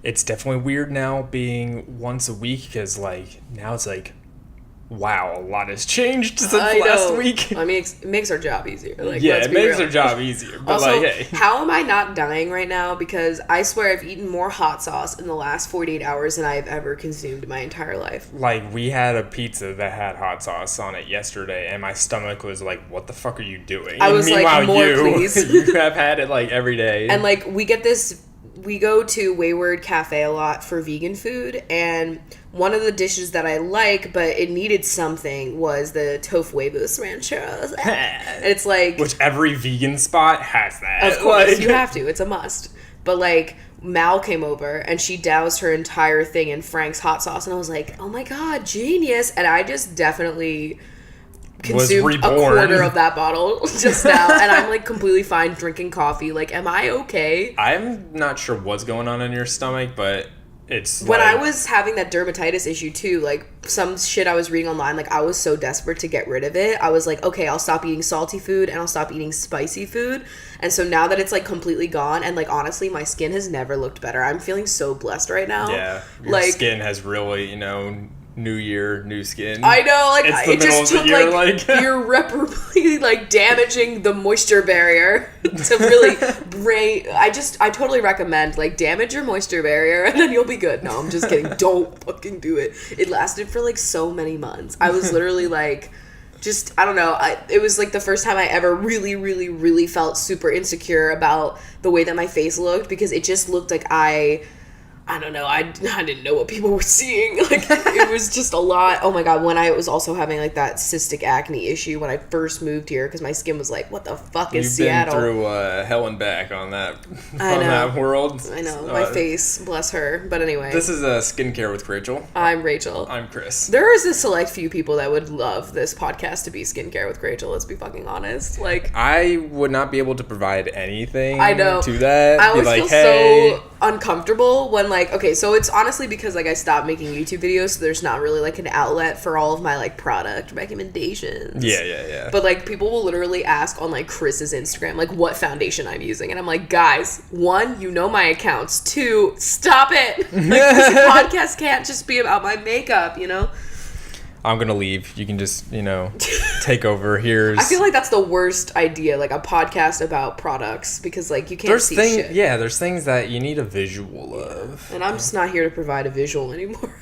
it's definitely weird now being once a week because, like, now it's like, wow, a lot has changed since last week. I mean, it makes our job easier. Like, yeah, it makes our job easier. But also, like, hey. How am I not dying right now? Because I swear I've eaten more hot sauce in the last 48 hours than I've ever consumed in my entire life. Like, we had a pizza that had hot sauce on it yesterday, and my stomach was like, what the fuck are you doing? I was meanwhile, like, more please. you have had it, like, every day. And, like, we go to Wayward Cafe a lot for vegan food, and one of the dishes that I like, but it needed something, was the tofu huevos rancheros. And it's like... Which every vegan spot has that. Of course, you have to. It's a must. But, like, Mal came over, and she doused her entire thing in Frank's hot sauce, and I was like, oh my god, genius. And I just definitely consumed a quarter of that bottle just now, and I'm like completely fine drinking coffee. Like, am I okay? I'm not sure what's going on in your stomach, but it's when I was having that dermatitis issue too, like some shit I was reading online, like I was so desperate to get rid of it. I was like, okay, I'll stop eating salty food and I'll stop eating spicy food. And so now that it's like completely gone, and like honestly my skin has never looked better. I'm feeling so blessed right now. Yeah, your skin has really, new year, new skin. I know, like it just took year, like irreparably like damaging the moisture barrier to really break. I totally recommend like damage your moisture barrier and then you'll be good. No, I'm just kidding. Don't fucking do it. It lasted for like so many months. I was literally like, just, I don't know. It was like the first time I ever really, really, really felt super insecure about the way that my face looked, because it just looked like I don't know. I didn't know what people were seeing. Like, it was just a lot. Oh my god, when I was also having like that cystic acne issue when I first moved here, because my skin was like, what the fuck is Seattle? You've been through hell and back on that that world. I know. My face, bless her. But anyway. This is Skincare with Rachel. I'm Rachel. I'm Chris. There is a select few people that would love this podcast to be Skincare with Rachel, let's be fucking honest. Like, I would not be able to provide anything I know. to that. I always feel so uncomfortable when like, okay, so it's honestly because like I stopped making YouTube videos, so there's not really like an outlet for all of my like product recommendations. Yeah. But like people will literally ask on like Chris's Instagram like what foundation I'm using, and I'm like, guys, 1, you know my accounts. 2, stop it. Like, this podcast can't just be about my makeup, I'm gonna leave. You can just, take over. I feel like that's the worst idea, like a podcast about products, because like you can't see shit. Yeah, there's things that you need a visual of. And I'm just not here to provide a visual anymore.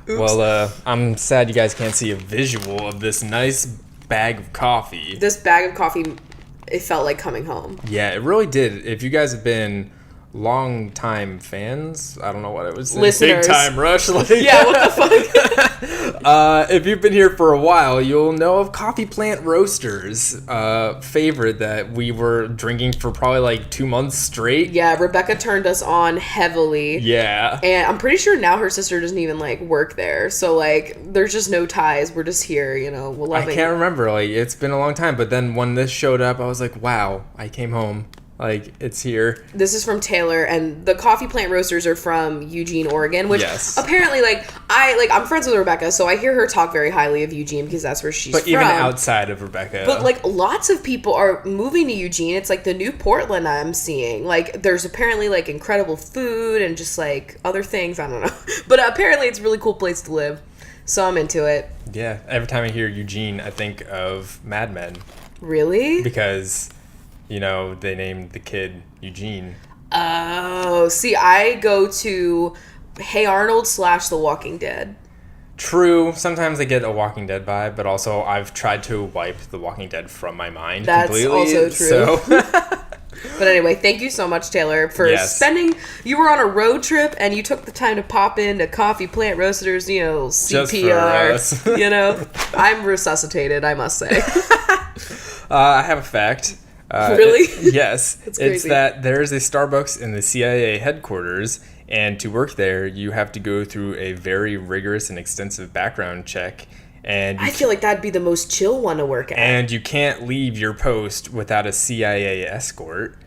Oops. Well, I'm sad you guys can't see a visual of this nice bag of coffee. This bag of coffee, it felt like coming home. Yeah, it really did. If you guys have been long time fans, I don't know what it was. Listeners. Big time rush. Like, yeah, what the fuck? If you've been here for a while, you'll know of Coffee Plant Roasters, favorite that we were drinking for probably like 2 months straight. Yeah, Rebecca turned us on heavily. Yeah. And I'm pretty sure now her sister doesn't even like work there. So like there's just no ties. We're just here, we're loving. I can't remember. Like, it's been a long time, but then when this showed up, I was like, wow, I came home. Like, it's here. This is from Taylor, and the Coffee Plant Roasters are from Eugene, Oregon, which apparently, I'm friends with Rebecca, so I hear her talk very highly of Eugene because that's where she's from. But even outside of Rebecca. But, like, lots of people are moving to Eugene. It's, like, the new Portland I'm seeing. Like, there's apparently, like, incredible food and just, like, other things. I don't know. But apparently it's a really cool place to live, so I'm into it. Yeah. Every time I hear Eugene, I think of Mad Men. Really? Because... they named the kid Eugene. Oh, see, I go to Hey Arnold / The Walking Dead. True. Sometimes I get a Walking Dead vibe, but also I've tried to wipe The Walking Dead from my mind completely. That's also true. But anyway, thank you so much, Taylor, for you were on a road trip and you took the time to pop into Coffee Plant Roasters, CPR. Just for us. I'm resuscitated, I must say. I have a fact. Really? Yes. It's that there's a Starbucks in the CIA headquarters, and to work there, you have to go through a very rigorous and extensive background check. And I feel like that'd be the most chill one to work at. And you can't leave your post without a CIA escort.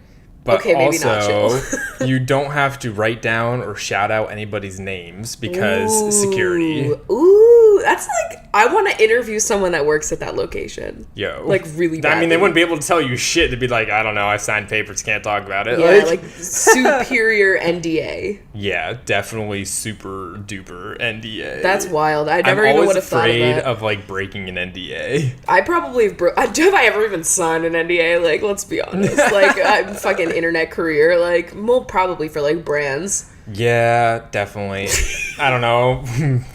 But okay, maybe not chill. You don't have to write down or shout out anybody's names because security. Ooh. Ooh, that's like, I want to interview someone that works at that location. Yo. Like, really badly. I mean, they wouldn't be able to tell you shit. They'd be like, I don't know, I signed papers, can't talk about it. Yeah, like superior NDA. Yeah, definitely super duper NDA. That's wild. I never even would have thought of that. I'm always afraid of, like, breaking an NDA. I probably have I ever even signed an NDA? Like, let's be honest. Like, I'm fucking internet career. Like, well, probably for, like, brands. Yeah, definitely. I don't know.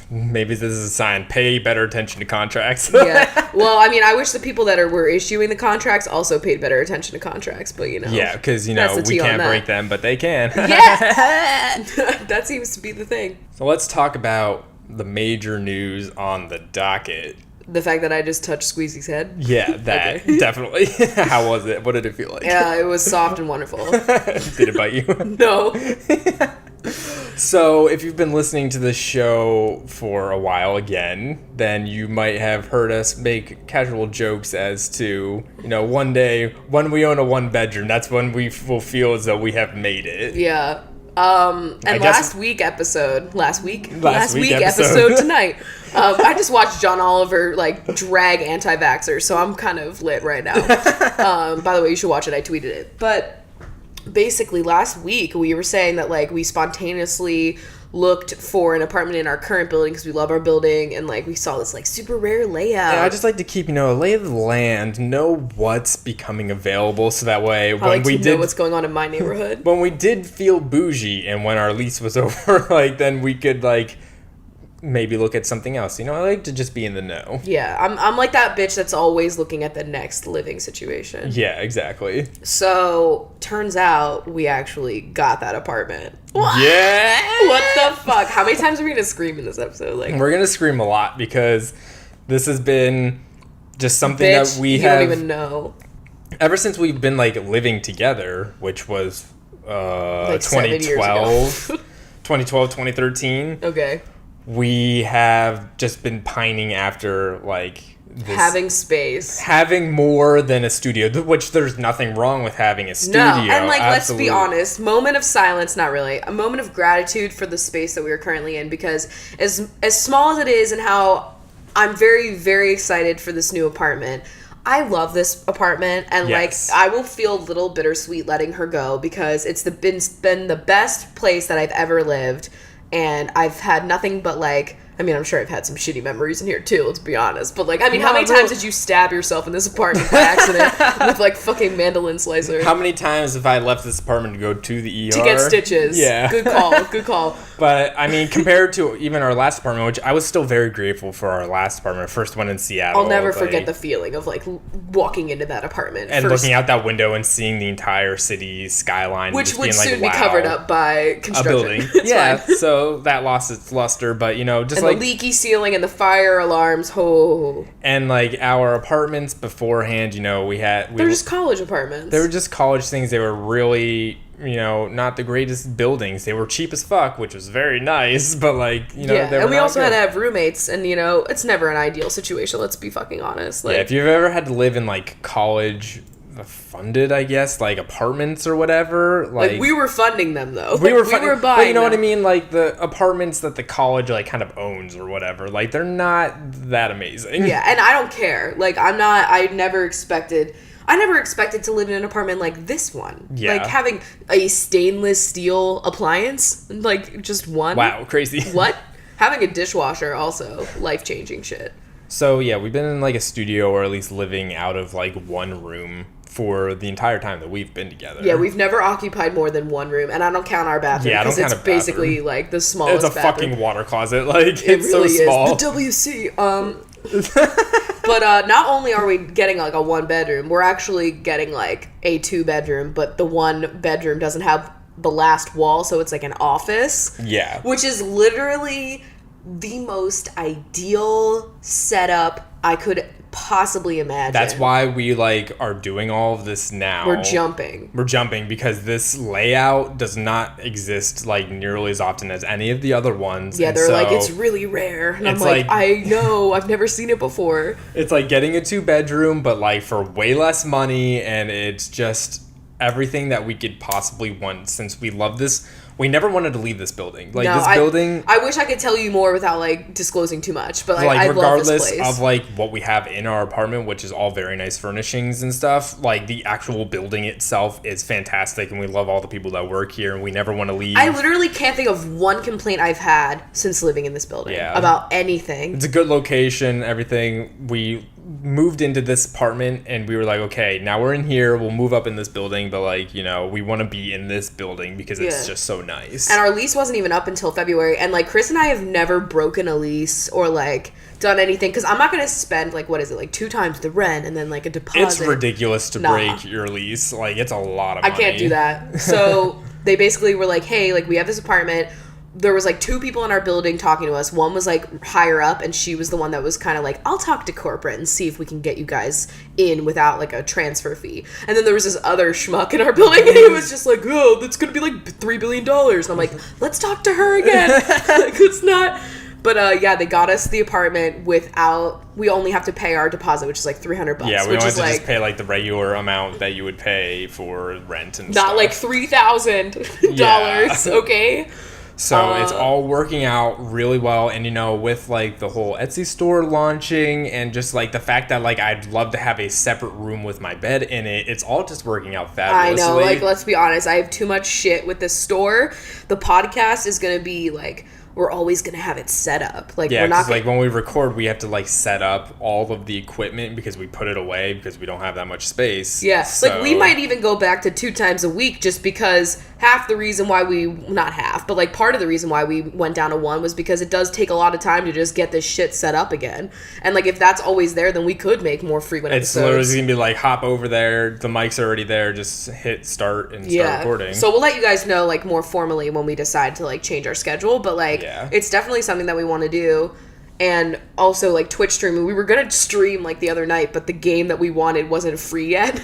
Maybe this is a sign. Pay better attention to contracts. Yeah. Well, I mean, I wish the people that were issuing the contracts also paid better attention to contracts, but, you know. Yeah, because, you know, we can't break them, but they can. Yeah! That seems to be the thing. So let's talk about the major news on the docket. The fact that I just touched Squeezy's head? Yeah, that. Okay. Definitely. How was it? What did it feel like? Yeah, it was soft and wonderful. Did it bite you? No. So, if you've been listening to this show for a while again, then you might have heard us make casual jokes as to, you know, one day, when we own a one-bedroom, that's when we will feel as though we have made it. Yeah. And last week episode tonight, I just watched John Oliver, like, drag anti-vaxxers, so I'm kind of lit right now. By the way, you should watch it. I tweeted it. But basically, last week, we were saying that, like, we spontaneously looked for an apartment in our current building because we love our building, and, like, we saw this, like, super rare layout. Yeah, I just like to keep, you know, a lay of the land, know what's becoming available, so that way know what's going on in my neighborhood. When we did feel bougie and when our lease was over, like, then we could, like, maybe look at something else. You know, I like to just be in the know. Yeah, I'm like that bitch that's always looking at the next living situation. Yeah, exactly. So, turns out we actually got that apartment. Yeah! What the fuck? How many times are we going to scream in this episode? Like, we're going to scream a lot because this has been just something that we you have... don't even know. Ever since we've been, like, living together, which was like 2012, 2013. Okay. We have just been pining after, like, this, having more than a studio, which there's nothing wrong with having a studio. No, and, like, absolutely. Let's be honest, moment of silence, not really, a moment of gratitude for the space that we are currently in, because as small as it is and how I'm very, very excited for this new apartment, I love this apartment, and, yes, like, I will feel a little bittersweet letting her go, because it's been the best place that I've ever lived. And I've had nothing but, like, I mean, I'm sure I've had some shitty memories in here, too, let's be honest. But, like, I mean, how many times did you stab yourself in this apartment by accident with, like, fucking mandolin slicer? How many times have I left this apartment to go to the ER? To get stitches. Yeah. Good call, good call. But, I mean, compared to even our last apartment, which I was still very grateful for our last apartment, our first one in Seattle. I'll never forget the feeling of, like, walking into that apartment. And looking out that window and seeing the entire city skyline. Which would being soon like, be covered up by construction. A building. Yeah, so that lost its luster, but, you know, just and like... the leaky ceiling and the fire alarms, And, like, our apartments beforehand, you know, they're just college apartments. They were just college things. They were really, you know, not the greatest buildings. They were cheap as fuck, which was very nice, but, like, you know, yeah, they were and we not also good. had to have roommates, and, you know, it's never an ideal situation, let's be fucking honest. Like, yeah, if you've ever had to live in, like, college funded, I guess, like, apartments or whatever, like we were funding them, though. We were buying but you know them. what I mean, like, the apartments that the college, like, kind of owns or whatever, like, they're not that amazing. Yeah, and I don't care. Like, I never expected to live in an apartment like this one. Yeah. Like, having a stainless steel appliance, like, just one. Wow, crazy. What? Having a dishwasher, also life-changing shit. So, yeah, we've been in, like, a studio, or at least living out of, like, one room for the entire time that we've been together. Yeah, we've never occupied more than one room, and I don't count our bathroom, because it's basically, like, the smallest bathroom. It's a fucking water closet, like, it's really so small. Is. The WC, But not only are we getting, like, a one bedroom, we're actually getting, like, a 2-bedroom, but the one bedroom doesn't have the last wall, so it's like an office. Yeah. Which is literally the most ideal setup I could possibly imagine. That's why we, like, are doing all of this now. We're jumping because this layout does not exist, like, nearly as often as any of the other ones. Yeah, they're like, it's really rare. And I'm like, I know, I've never seen it before. It's like getting a 2-bedroom, but, like, for way less money, and it's just everything that we could possibly want, since we love this we never wanted to leave this building. Like, No, this building... I wish I could tell you more without, like, disclosing too much. But, like I love regardless this place. of, like, what we have in our apartment, which is all very nice furnishings and stuff, like, the actual building itself is fantastic, and we love all the people that work here, and we never want to leave. I literally can't think of one complaint I've had since living in this building about anything. It's a good location, everything. We moved into this apartment, and we were like, okay, now we're in here, we'll move up in this building, but, like, you know, we want to be in this building because it's just so nice. And our lease wasn't even up until February, and, like, Chris and I have never broken a lease or, like, done anything, because I'm not going to spend, like, what is it, like, 2 times the rent and then, like, a deposit. It's ridiculous to break your lease. Like, it's a lot of money. I can't do that. So they basically were like, hey, like, we have this apartment. There was, like, 2 people in our building talking to us. One was, like, higher up, and she was the one that was kind of like, I'll talk to corporate and see if we can get you guys in without, like, a transfer fee. And then there was this other schmuck in our building, and he was just like, oh, that's going to be, like, $3 billion. And I'm like, let's talk to her again. Like, it's not... But, yeah, they got us the apartment without... We only have to pay our deposit, which is, like, $300. Yeah, we which don't have is to like, just pay, like, the regular amount that you would pay for rent and not, stuff. like, $3,000, okay? So it's all working out really well. And, you know, with, like, the whole Etsy store launching and just, like, the fact that, like, I'd love to have a separate room with my bed in it, it's all just working out fabulously. I know. Like, let's be honest. I have too much shit with this store. The podcast is going to be, like... We're always going to have it set up. Like, yeah, we're not because, like, when we record, we have to, like, set up all of the equipment because we put it away because we don't have that much space. Yeah. So... Like, we might even go back to 2 times a week just because half the reason why we... Not half, but, like, part of the reason why we went down to 1 was because it does take a lot of time to just get this shit set up again. And, like, if that's always there, then we could make more frequent episodes. It's literally going to be, like, hop over there, the mic's already there, just hit start and start recording. So we'll let you guys know, like, more formally when we decide to, like, change our schedule. But, like, it's definitely something that we want to do. And also, like, Twitch streaming. We were going to stream, like, the other night, but the game that we wanted wasn't free yet.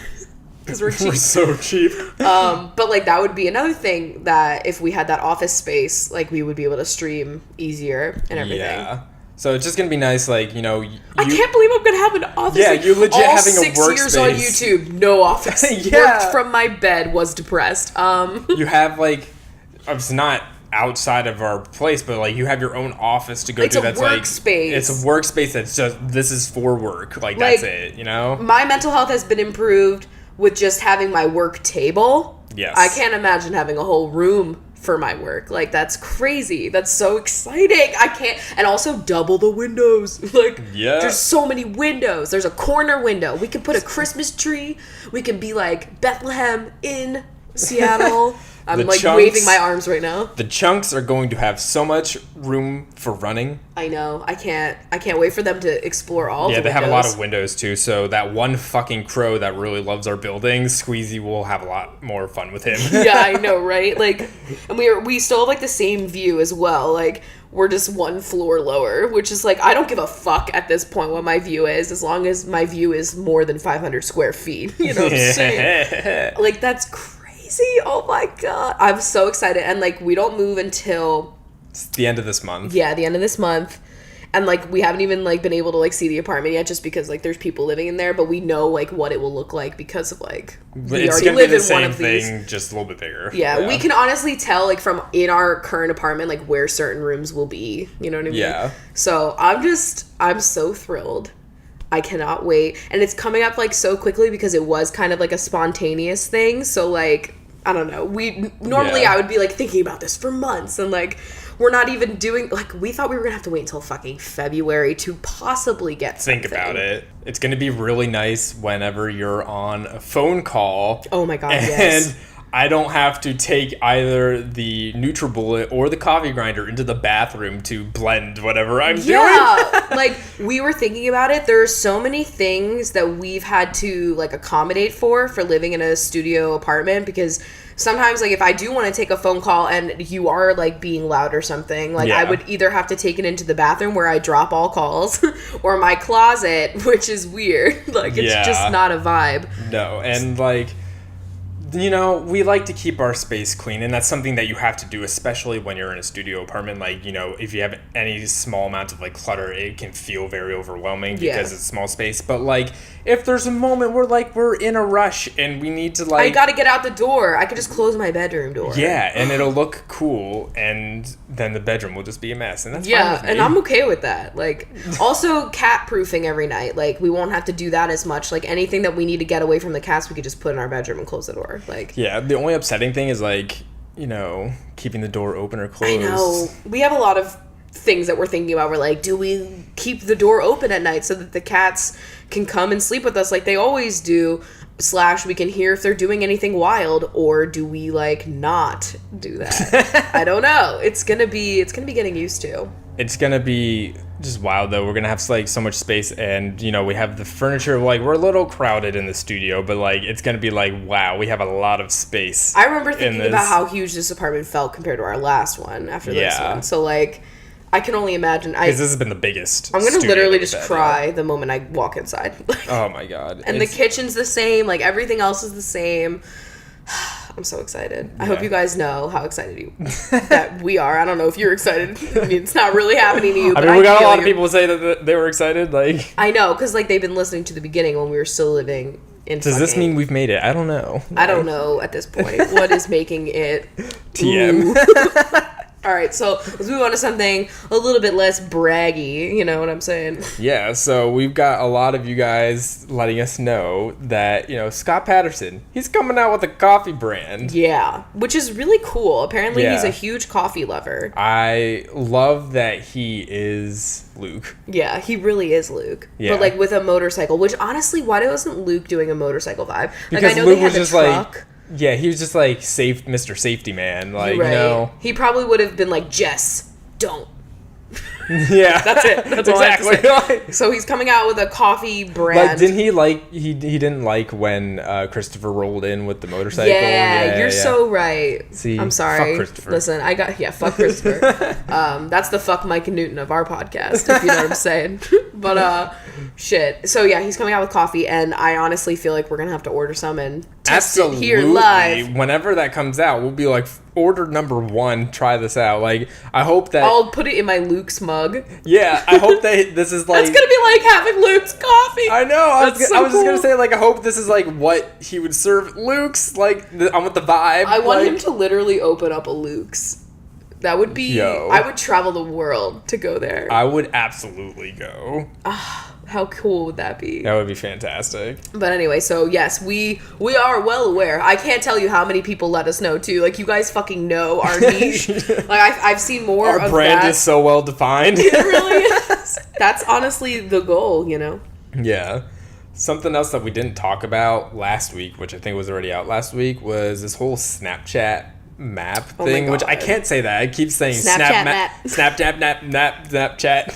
Because we're cheap. We're so cheap. But, like, that would be another thing that if we had that office space, like, we would be able to stream easier and everything. Yeah. So it's just going to be nice, like, you know... I can't believe I'm going to have an office. Yeah, like, you're legit all having a 6 workspace. years on YouTube, no office. Worked from my bed, was depressed. You have, like... It's not outside of our place, but, like, you have your own office to go to. That's workspace. It's a workspace that's just... This is for work. Like, that's it, you know? My mental health has been improved with just having my work table. Yes. I can't imagine having a whole room for my work. Like, that's crazy. That's so exciting. I can't. And also double the windows. Like, there's so many windows. There's a corner window. We could put a Christmas tree. We could be like Bethlehem in Seattle. I'm like waving my arms right now. The chunks are going to have so much room for running. I know. I can't wait for them to explore all the windows. Yeah, they have a lot of windows too, so that one fucking crow that really loves our building, Squeezy, will have a lot more fun with him. Yeah, I know, right? Like, and we still have, like, the same view as well. Like, we're just 1 floor lower, which is, like, I don't give a fuck at this point what my view is, as long as my view is more than 500 square feet. You know what I'm saying? Like, that's crazy. Oh my god, I'm so excited. And, like, we don't move until it's the end of this month. Yeah, the end of this month. And, like, we haven't even, like, been able to, like, see the apartment yet, just because, like, there's people living in there, but we know, like, what it will look like because of, like, we already live in one of these. Thing, just a little bit bigger. Yeah, we can honestly tell, like, from in our current apartment, like, where certain rooms will be. You know what I mean? Yeah. So I'm so thrilled. I cannot wait. And it's coming up, like, so quickly because it was kind of, like, a spontaneous thing. So, like, I don't know. Normally I would be, like, thinking about this for months. And, like, we're not even doing... Like, we thought we were going to have to wait until fucking February to possibly get something. Think about it. It's going to be really nice whenever you're on a phone call. Oh, my God, yes. And I don't have to take either the NutriBullet or the coffee grinder into the bathroom to blend whatever I'm doing. Yeah, like, we were thinking about it. There are so many things that we've had to, like, accommodate for living in a studio apartment, because sometimes, like, if I do want to take a phone call and you are, like, being loud or something, like, I would either have to take it into the bathroom where I drop all calls or my closet, which is weird. Like, it's just not a vibe. No, and, like... You know, we like to keep our space clean, and that's something that you have to do, especially when you're in a studio apartment. Like, you know, if you have any small amount of, like, clutter, it can feel very overwhelming because it's small space. But, like, if there's a moment where, like, we're in a rush and we need to, like... I gotta get out the door. I could just close my bedroom door. Yeah, and it'll look cool, and then the bedroom will just be a mess, and that's fine with me. And I'm okay with that. Like, also cat-proofing every night. Like, we won't have to do that as much. Like, anything that we need to get away from the cats, we could just put in our bedroom and close the door. Like, yeah, the only upsetting thing is, like, you know, keeping the door open or closed. I know. We have a lot of things that we're thinking about. We're like, do we keep the door open at night so that the cats can come and sleep with us like they always do, / we can hear if they're doing anything wild, or do we, like, not do that? I don't know. It's gonna be getting used to. It's gonna be just wild, though. We're gonna have, like, so much space, and, you know, we have the furniture. Like, we're a little crowded in the studio, but, like, it's gonna be like, wow, we have a lot of space. I remember thinking about how huge this apartment felt compared to our last one after this one. So, like, I can only imagine. Because this has been the biggest. I'm gonna literally just cry the moment I walk inside. Oh my god! And the kitchen's the same. Like, everything else is the same. I'm so excited. I hope you guys know how excited that we are. I don't know if you're excited. I mean, it's not really happening to you. But I mean, we got a lot of people say that they were excited. Like, I know, because, like, they've been listening to the beginning when we were still living in. Does this mean we've made it? I don't know. I don't know at this point. What is making it TM? All right, so let's move on to something a little bit less braggy, you know what I'm saying? Yeah, so we've got a lot of you guys letting us know that, you know, Scott Patterson, he's coming out with a coffee brand. Yeah, which is really cool. Apparently he's a huge coffee lover. I love that he is Luke. Yeah, he really is Luke. Yeah. But, like, with a motorcycle, which, honestly, why wasn't Luke doing a motorcycle vibe? Because like, I know Luke they had was the just truck. like... Yeah, he was just like Mr. Safety Man, like, right. You know. He probably would have been like, Jess, don't. Yeah, that's it. That's exactly. So he's coming out with a coffee brand. Like, didn't he like? He didn't like when Christopher rolled in with the motorcycle. Yeah, you're so right. See, I'm sorry. Fuck Christopher. Listen, fuck Christopher. That's the fuck Mike Newton of our podcast, if you know what I'm saying. But shit. So yeah, he's coming out with coffee, and I honestly feel like we're gonna have to order some and test it here live. Whenever that comes out, we'll be like, order number 1, try this out. Like, I hope that I'll put it in my Luke's mug. Yeah, I hope that this is like... It's gonna be like having Luke's coffee. I know. I was just gonna say, like, I hope this is like what he would serve Luke's. Like, I want the vibe. I want him to literally open up a Luke's. That would be... I would travel the world to go there. I would absolutely go. How cool would that be? That would be fantastic. But anyway, so yes, we are well aware. I can't tell you how many people let us know too. Like, you guys fucking know our niche. Like, I've seen more of that. Our brand is so well defined. It really is. That's honestly the goal, you know? Yeah. Something else that we didn't talk about last week, which I think was already out last week, was this whole Snapchat map thing, which I can't say that. I keep saying Snapchat.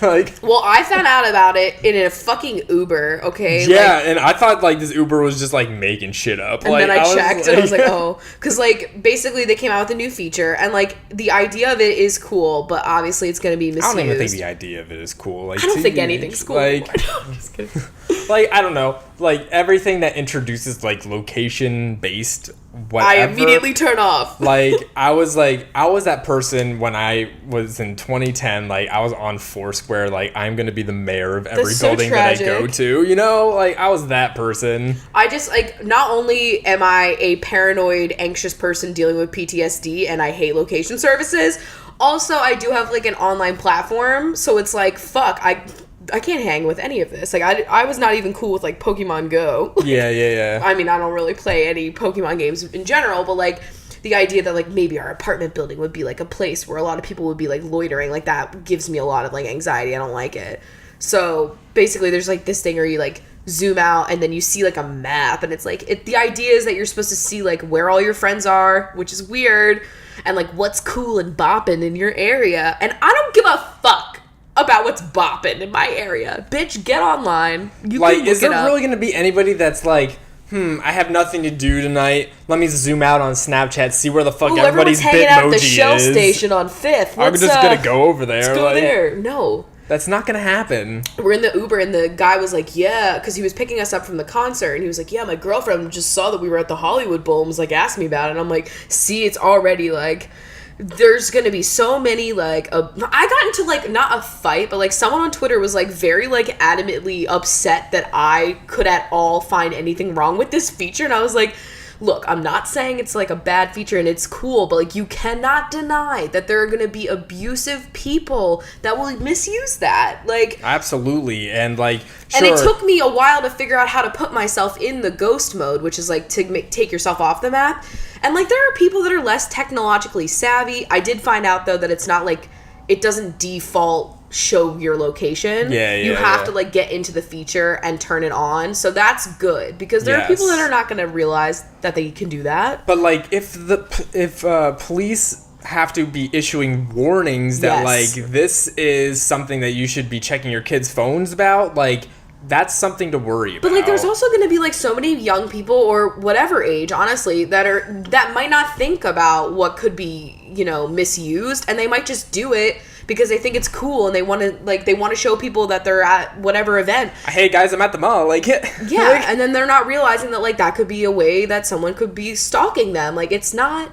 Like, well, I found out about it in a fucking Uber. Okay. Yeah, like, and I thought like this Uber was just like making shit up. And like, then I checked and I was like, oh, because like basically they came out with a new feature, and like the idea of it is cool, but obviously it's going to be misused. I don't even think the idea of it is cool. Like, I don't think anything's cool. Like, I'm just kidding. Like, I don't know. Like, everything that introduces like location based whatever, I immediately turn off. Like, I was that person when I was in 2010. Like, I was on Foursquare. Like, I'm gonna be the mayor of every building that I go to. You know, like, I was that person. I just, like, not only am I a paranoid, anxious person dealing with PTSD, and I hate location services. Also, I do have like an online platform, so it's like, fuck, I can't hang with any of this. Like, I was not even cool with, like, Pokemon Go. Yeah. I mean, I don't really play any Pokemon games in general, but, like, the idea that, like, maybe our apartment building would be, like, a place where a lot of people would be, like, loitering, like, that gives me a lot of, like, anxiety. I don't like it. So, basically, there's, like, this thing where you, like, zoom out, and then you see, like, a map, and it's, like, the idea is that you're supposed to see, like, where all your friends are, which is weird, and, like, what's cool and bopping in your area. And I don't give a fuck about what's bopping in my area. Bitch, get online. You like, can look is there it up. really going to be anybody that's like, I have nothing to do tonight. Let me zoom out on Snapchat, see where the fuck everybody's hanging out at the Shell is. station on 5th. I'm just going to go over there. Let's go there. No. That's not gonna happen. We're in the Uber and the guy was like, yeah, because he was picking us up from the concert and he was like, yeah, my girlfriend just saw that we were at the Hollywood Bowl and was like, asked me about it. And I'm like, see, it's already like, there's gonna be so many like I got into like not a fight, but like someone on Twitter was like very like adamantly upset that I could at all find anything wrong with this feature, and I was like, look, I'm not saying it's like a bad feature and it's cool, but like you cannot deny that there are going to be abusive people that will misuse that. Like, absolutely. And like, sure. And it took me a while to figure out how to put myself in the ghost mode, which is like to take yourself off the map. And like there are people that are less technologically savvy. I did find out though that it's not like it doesn't default show your location. You have to like get into the feature and turn it on. So that's good because there are people that are not going to realize that they can do that. But like if police have to be issuing warnings that like this is something that you should be checking your kids' phones about, like that's something to worry about. But like there's also going to be like so many young people or whatever age, honestly, that might not think about what could be, you know, misused, and they might just do it because they think it's cool and they want to show people that they're at whatever event. Hey guys, I'm at the mall. Like yeah, and then they're not realizing that like that could be a way that someone could be stalking them. Like it's not.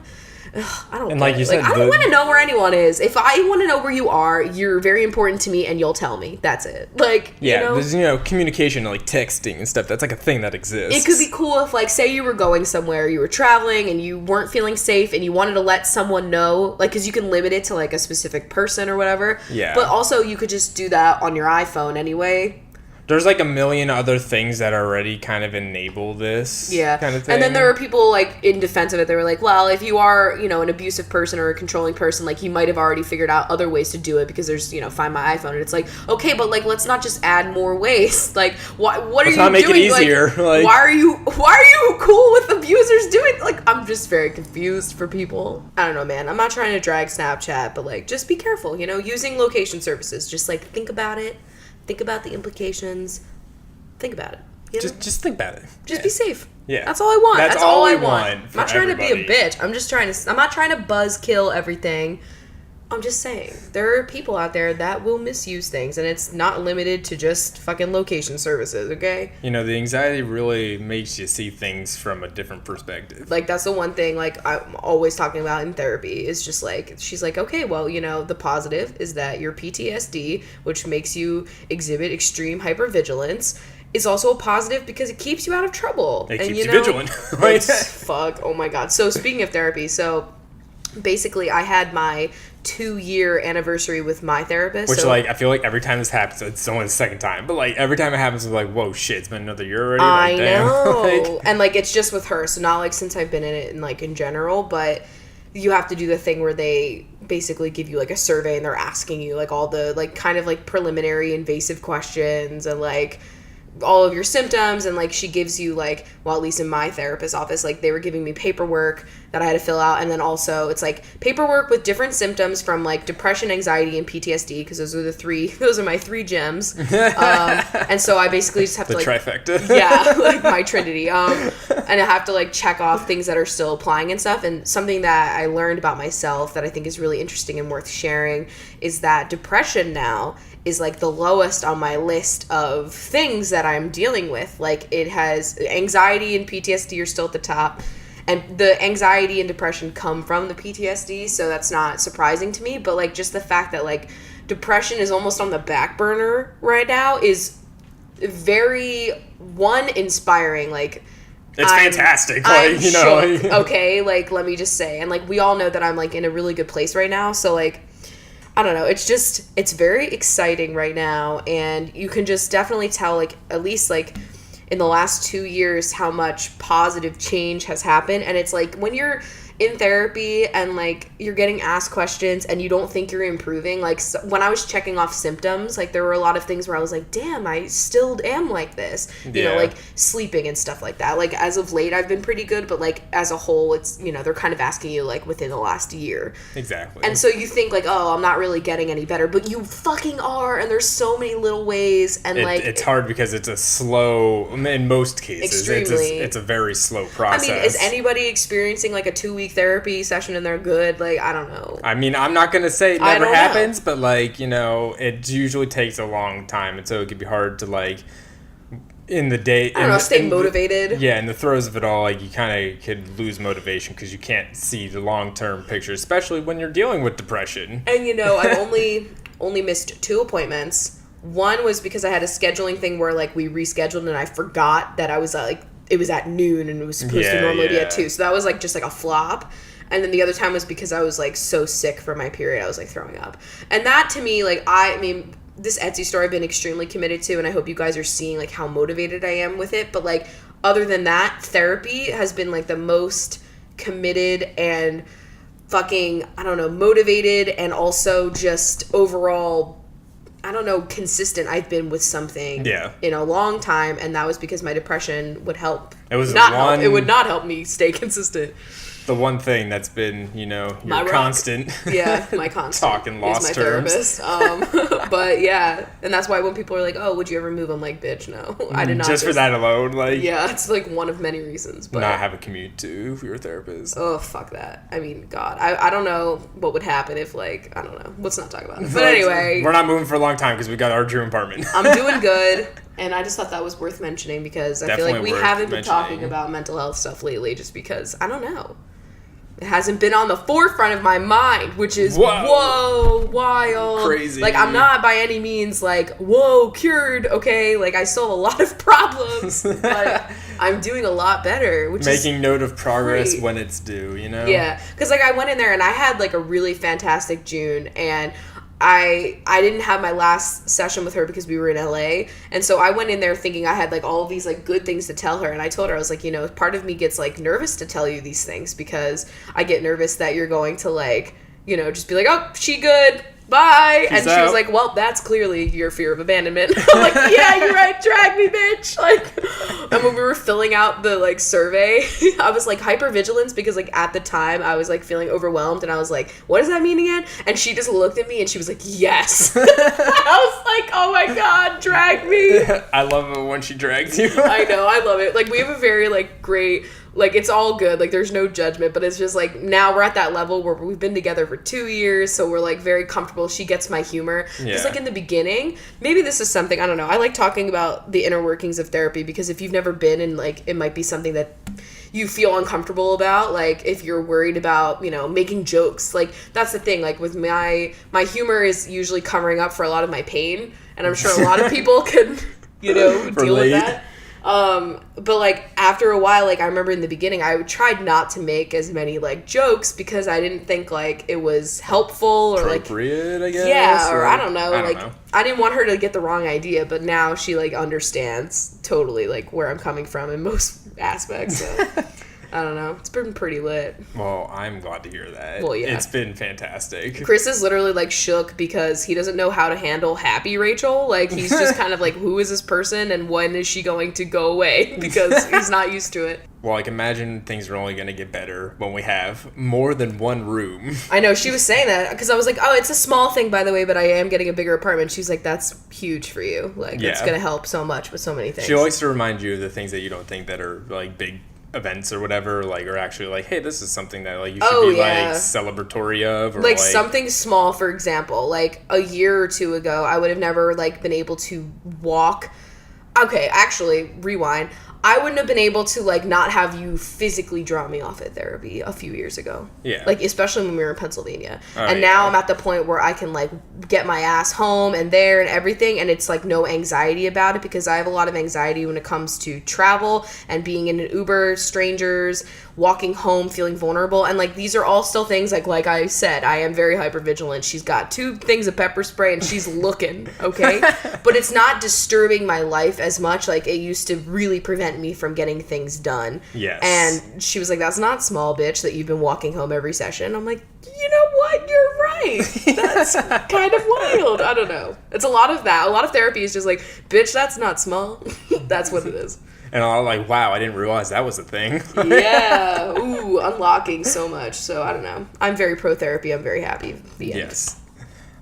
I don't. And like you said, I don't want to know where anyone is. If I want to know where you are, you're very important to me, and you'll tell me. That's it. Like there's communication, like texting and stuff. That's like a thing that exists. It could be cool if like say you were going somewhere, you were traveling, and you weren't feeling safe, and you wanted to let someone know, like because you can limit it to like a specific person or whatever. Yeah. But also you could just do that on your iPhone anyway. There's like a million other things that already kind of enable this kind of thing. And then there are people like in defense of it, they were like, well, if you are, you know, an abusive person or a controlling person, like you might have already figured out other ways to do it because there's, you know, Find My iPhone. And it's like, okay, but like let's not just add more ways. Like what are you doing? Let's not make it easier. Like, why are you cool with abusers doing like I'm just very confused for people. I don't know, man. I'm not trying to drag Snapchat, but like just be careful, you know, using location services. Just like think about it. Think about the implications. Think about it. You know? Just think about it. Just be safe. Yeah. That's all I want. That's all I want. I'm not trying everybody. to be a bitch. I'm not trying to buzz kill everything. I'm just saying, there are people out there that will misuse things, and it's not limited to just fucking location services, okay? You know, the anxiety really makes you see things from a different perspective. Like, that's the one thing, like, I'm always talking about in therapy, is just, like, she's like, okay, well, you know, the positive is that your PTSD, which makes you exhibit extreme hypervigilance, is also a positive because it keeps you out of trouble. It keeps you vigilant, right? Fuck, oh my god. So, speaking of therapy, so, basically, I had my 2-year anniversary with my therapist. Which, like, I feel like every time this happens, it's only the second time. But, like, every time it happens, it's like, whoa, shit, it's been another year already. I like, know. Like, and, like, it's just with her. So, not, like, since I've been in it and, like, in general. But you have to do the thing where they basically give you, like, a survey. And they're asking you, like, all the, like, kind of, like, preliminary invasive questions. And, like, all of your symptoms. And, like, she gives you, like, well, at least in my therapist's office, like, they were giving me paperwork that I had to fill out, and then also it's like paperwork with different symptoms from like depression, anxiety, and PTSD, because those are my three gems. And so I basically just have to like trifecta. Yeah, like my trinity. And I have to like check off things that are still applying and stuff. And something that I learned about myself that I think is really interesting and worth sharing is that depression now is like the lowest on my list of things that I'm dealing with. Like it has anxiety and PTSD are still at the top. And the anxiety and depression come from the PTSD, so that's not surprising to me. But, like, just the fact that, like, depression is almost on the back burner right now is very, inspiring. Like, it's fantastic. I'm like, you know. shook, okay? Like, let me just say. And, like, we all know that I'm, like, in a really good place right now. So, like, I don't know. It's very exciting right now. And you can just definitely tell, like, at least, like, in the last 2 years how much positive change has happened. And it's like when you're in therapy and like you're getting asked questions and you don't think you're improving, like when I was checking off symptoms, like there were a lot of things where I was like, damn, I still am like this, you know, like sleeping and stuff like that. Like as of late I've been pretty good, but like as a whole it's, you know, they're kind of asking you like within the last year. Exactly. And so you think like, oh, I'm not really getting any better, but you fucking are. And there's so many little ways. And it's hard because it's a slow, in most cases, extremely, it's a very slow process. I mean, is anybody experiencing like a 2-week 2-week therapy session and they're good. Like, I don't know. I mean, I'm not going to say it never don't happens, know. but, like, you know, it usually takes a long time. And so it could be hard to, like, in the day... I don't know, stay motivated. Yeah, in the throes of it all, like, you kind of could lose motivation because you can't see the long-term picture, especially when you're dealing with depression. And, you know, I've only missed 2 appointments. One was because I had a scheduling thing where, like, we rescheduled and I forgot that I was, like... It was at noon and it was supposed to normally be at 2. So that was like just like a flop. And then the other time was because I was like so sick for my period. I was like throwing up. And that to me, like, I mean, this Etsy store I've been extremely committed to. And I hope you guys are seeing like how motivated I am with it. But like, other than that, therapy has been like the most committed and fucking, I don't know, motivated and also just overall, I don't know, consistent I've been with something in a long time, and that was because my depression would help. It would not help me stay consistent. The one thing that's been, you know, my constant. Yeah, my constant. Talking lost my terms. Therapist. But yeah, and that's why when people are like, "Oh, would you ever move?" I'm like, "Bitch, no, I did not." Just for that alone, like. Yeah, it's like one of many reasons. But not have a commute to your therapist. Oh, fuck that. I mean, God, I don't know what would happen if, like, I don't know. Let's not talk about it. But anyway, we're not moving for a long time because we got our dream apartment. I'm doing good. And I just thought that was worth mentioning because I feel like we haven't been talking about mental health stuff lately just because, I don't know. It hasn't been on the forefront of my mind, which is, whoa, wild. Crazy. Like, I'm not by any means like, whoa, cured, okay? Like, I still have a lot of problems, but I'm doing a lot better, which is making note of progress great. When it's due, you know? Yeah, because, like, I went in there and I had, like, a really fantastic June, and I didn't have my last session with her because we were in LA, and so I went in there thinking I had like all of these like good things to tell her, and I told her, I was like, you know, part of me gets like nervous to tell you these things because I get nervous that you're going to like, you know, just be like, oh, she good, bye. Peace and out. she was like, well, that's clearly your fear of abandonment. I'm like, yeah, you're right, drag me, bitch. Like, and when we were filling out the like survey, I was like hypervigilance because like at the time I was like feeling overwhelmed, and I was like, what does that mean again? And she just looked at me and she was like, yes. I was like, oh my God, drag me. I love it when she drags you. I know, I love it. Like, we have a very like great, like, it's all good. Like, there's no judgment, but it's just, like, now we're at that level where we've been together for 2 years, so we're, like, very comfortable. She gets my humor. Because, like, in the beginning, maybe this is something, I don't know, I like talking about the inner workings of therapy because if you've never been and, like, it might be something that you feel uncomfortable about, like, if you're worried about, you know, making jokes. Like, that's the thing. Like, with my humor is usually covering up for a lot of my pain, and I'm sure a lot of people can, you know, deal with that. But like after a while, like I remember in the beginning, I tried not to make as many like jokes because I didn't think like it was helpful or appropriate, like, I guess. Yeah, or I don't know. I don't like know. I didn't want her to get the wrong idea, but now she like understands totally like where I'm coming from in most aspects. So. I don't know. It's been pretty lit. Well, I'm glad to hear that. Well, yeah. It's been fantastic. Chris is literally, like, shook because he doesn't know how to handle happy Rachel. Like, he's just kind of like, who is this person and when is she going to go away? Because he's not used to it. Well, like, imagine things are only going to get better when we have more than one room. I know. She was saying that because I was like, oh, it's a small thing, by the way, but I am getting a bigger apartment. She's like, that's huge for you. Like, it's going to help so much with so many things. She likes to remind you of the things that you don't think that are, like, big events or whatever, like, are actually like, hey, this is something that like you should be like celebratory of, or like something small. For example, like a year or two ago, I would have never like been able to walk. Okay, actually, rewind. I wouldn't have been able to like not have you physically drop me off at therapy a few years ago. Yeah. Like especially when we were in Pennsylvania. And now I'm at the point where I can like get my ass home and there and everything, and it's like no anxiety about it because I have a lot of anxiety when it comes to travel and being in an Uber, strangers, walking home, feeling vulnerable, and like these are all still things like I said, I am very hypervigilant. She's got 2 things of pepper spray and she's looking, okay? But it's not disturbing my life as much. Like it used to really prevent me from getting things done. Yes. And she was like, that's not small, bitch, that you've been walking home every session. I'm like, you know what? You're right. That's kind of wild. I don't know. It's a lot of that. A lot of therapy is just like, bitch, that's not small. That's what it is. And I'm like, wow, I didn't realize that was a thing. Yeah. Ooh, unlocking so much. So I don't know. I'm very pro therapy. I'm very happy. The end. Yes.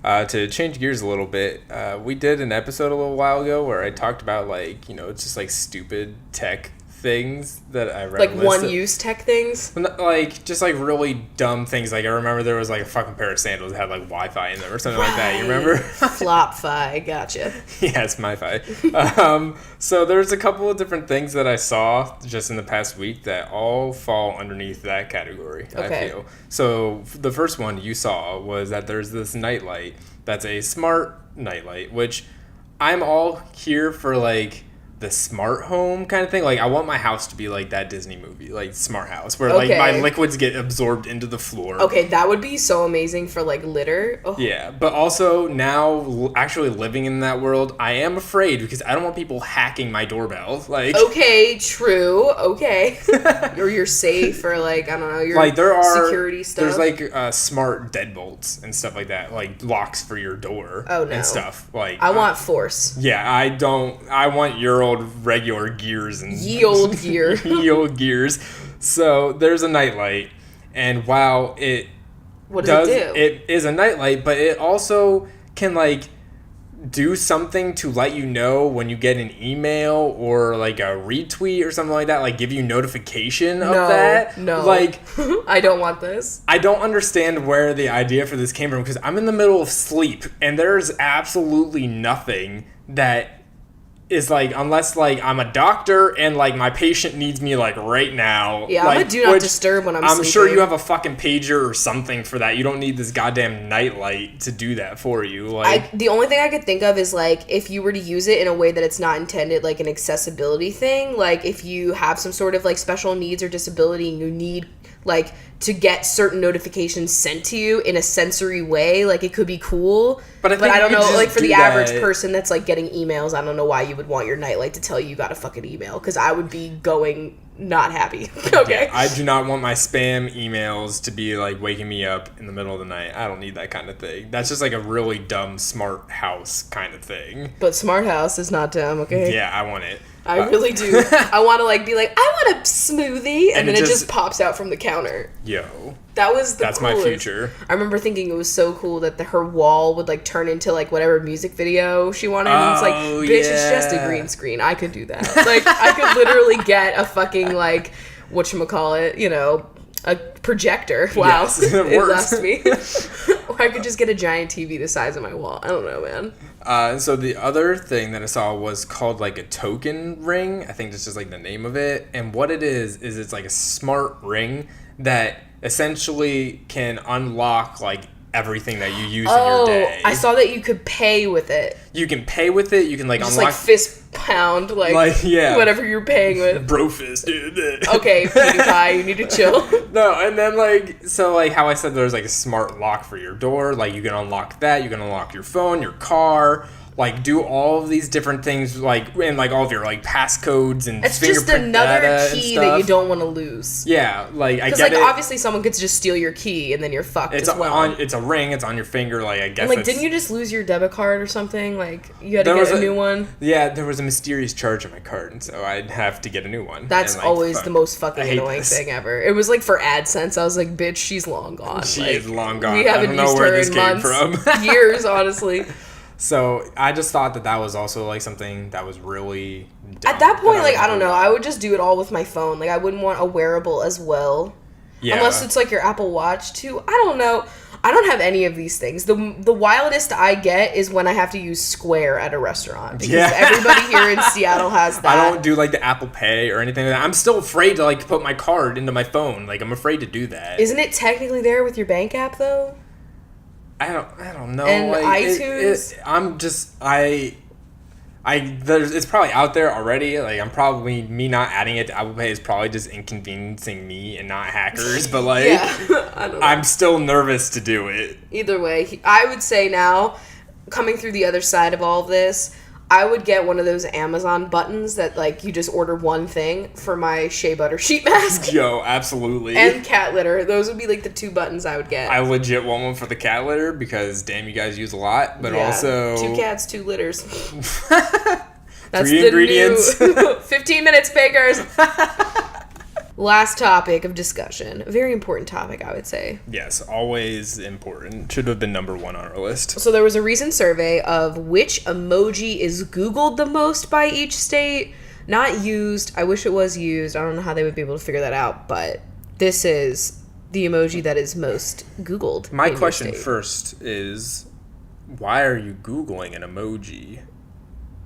To change gears a little bit, we did an episode a little while ago where I talked about like, you know, it's just like stupid tech things that I read. Like one-use tech things? Like, just like really dumb things. Like, I remember there was like a fucking pair of sandals that had like Wi-Fi in them or something like that. You remember? Flop-fi, gotcha. Yeah, it's my-fi. So there's a couple of different things that I saw just in the past week that all fall underneath that category, Okay. I feel. So the first one you saw was that there's this nightlight that's a smart nightlight, which I'm all here for, like, the smart home kind of thing. Like, I want my house to be like that Disney movie, like Smart House, where like my liquids get absorbed into the floor. Okay, that would be so amazing for like litter. Oh. Yeah, but also now actually living in that world, I am afraid because I don't want people hacking my doorbell. Like, okay, true. Okay, or you're safe, or like I don't know, your like there are security stuff. There's like smart deadbolts and stuff like that, like locks for your door. Oh no, and stuff. Like I want force. Yeah, I don't. I want your old regular gears and ye old gear. Ye old gears. So there's a nightlight, and while it does it do? It is a nightlight, but it also can like do something to let you know when you get an email or like a retweet or something like that, like give you notification of that. No, like I don't want this. I don't understand where the idea for this came from because I'm in the middle of sleep and there's absolutely nothing that is like, unless like I'm a doctor and like my patient needs me like right now. Yeah, like, I'm a do not disturb when I'm sleeping. I'm sure you have a fucking pager or something for that. You don't need this goddamn nightlight to do that for you. Like, the only thing I could think of is like if you were to use it in a way that it's not intended like an accessibility thing. Like if you have some sort of like special needs or disability and you need like to get certain notifications sent to you in a sensory way, like it could be cool. But I don't know, like for the average person that's like getting emails, I don't know why you would want your nightlight to tell you got a fucking email, because I would be going not happy. Okay. Yeah, I do not want my spam emails to be like waking me up in the middle of the night. I don't need that kind of thing. That's just like a really dumb smart house kind of thing. But smart house is not dumb, okay? Yeah, I want it. I really do. I want to like be like, I want a smoothie, and then it just pops out from the counter. Yo. That's coolest. My future. I remember thinking it was so cool that her wall would like turn into like whatever music video she wanted. And it's like, bitch, it's just a green screen. I could do that. Like I could literally get a fucking like whatchamacallit, you know, a projector. Wow. Yes, it lost me. Or I could just get a giant TV the size of my wall. I don't know, man. So the other thing that I saw was called like a token ring. I think that's just like the name of it. And what it is it's like a smart ring that essentially can unlock like everything that you use in your day. I saw that you could pay with it. You can pay with it. You can like just unlock, like fist pound like yeah, whatever you're paying with. Bro fist, dude. Okay, PewDiePie, you need to chill. No, and then like so like how I said there's like a smart lock for your door. Like you can unlock that. You can unlock your phone, your car. Like do all of these different things, like and like all of your like passcodes and it's just another key that you don't want to lose. Yeah, like I get like, it. Obviously someone could just steal your key and then you're fucked. It's as well. It's a ring. It's on your finger. Like I guess. And like, didn't you just lose your debit card or something? Like you had to get a new one. Yeah, there was a mysterious charge on my card, and so I'd have to get a new one. That's and, like, always the most fucking annoying thing ever. It was like for AdSense. I was like, bitch, she's long gone. She like, is long gone. We haven't used her in months, from. years, honestly. So I just thought that was also like something that was really dumb. At that point, like I don't know, I would just do it all with my phone. Like I wouldn't want a wearable as well. Yeah. Unless it's like your Apple Watch too. I don't know. I don't have any of these things. The wildest I get is when I have to use Square at a restaurant, because everybody here in Seattle has that. I don't do like the Apple Pay or anything like that. I'm still afraid to like put my card into my phone. Like I'm afraid to do that. Isn't it technically there with your bank app though? I don't know. And like, iTunes? It's probably out there already. Like I'm probably, me not adding it to Apple Pay is probably just inconveniencing me and not hackers. But like, I don't know. I'm still nervous to do it. Either way, I would say now, coming through the other side of all of this, I would get one of those Amazon buttons that, like, you just order one thing for my shea butter sheet mask. Yo, absolutely. And cat litter. Those would be, like, the two buttons I would get. I legit want one for the cat litter because, damn, you guys use a lot. But also... 2 cats, 2 litters. That's 3 ingredients. New 15 minutes, bakers. Last topic of discussion. A very important topic, I would say. Yes, always important. Should have been number 1 on our list. So there was a recent survey of which emoji is Googled the most by each state. Not used. I wish it was used. I don't know how they would be able to figure that out, but this is the emoji that is most Googled. My question first is, why are you Googling an emoji?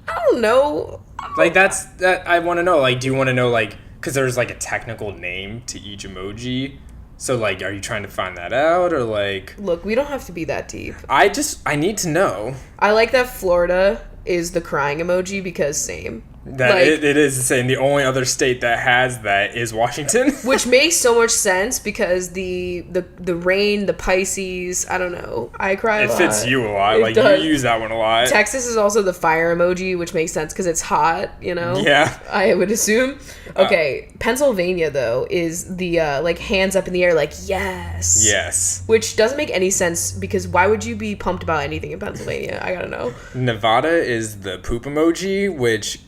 I don't know. Like, that I want to know. Like, do you want to know, like, because there's, like, a technical name to each emoji. So, like, are you trying to find that out, or, like... Look, we don't have to be that deep. I need to know. I like that Florida is the crying emoji because same. That like, it is the same. The only other state that has that is Washington. Which makes so much sense because the rain, the Pisces, I don't know. I cry a lot. It fits you a lot. Like, you use that one a lot. Texas is also the fire emoji, which makes sense because it's hot, you know? Yeah. I would assume. Okay, Pennsylvania, though, is the, like, hands up in the air, like, yes. Yes. Which doesn't make any sense because why would you be pumped about anything in Pennsylvania? I gotta know. Nevada is the poop emoji, which...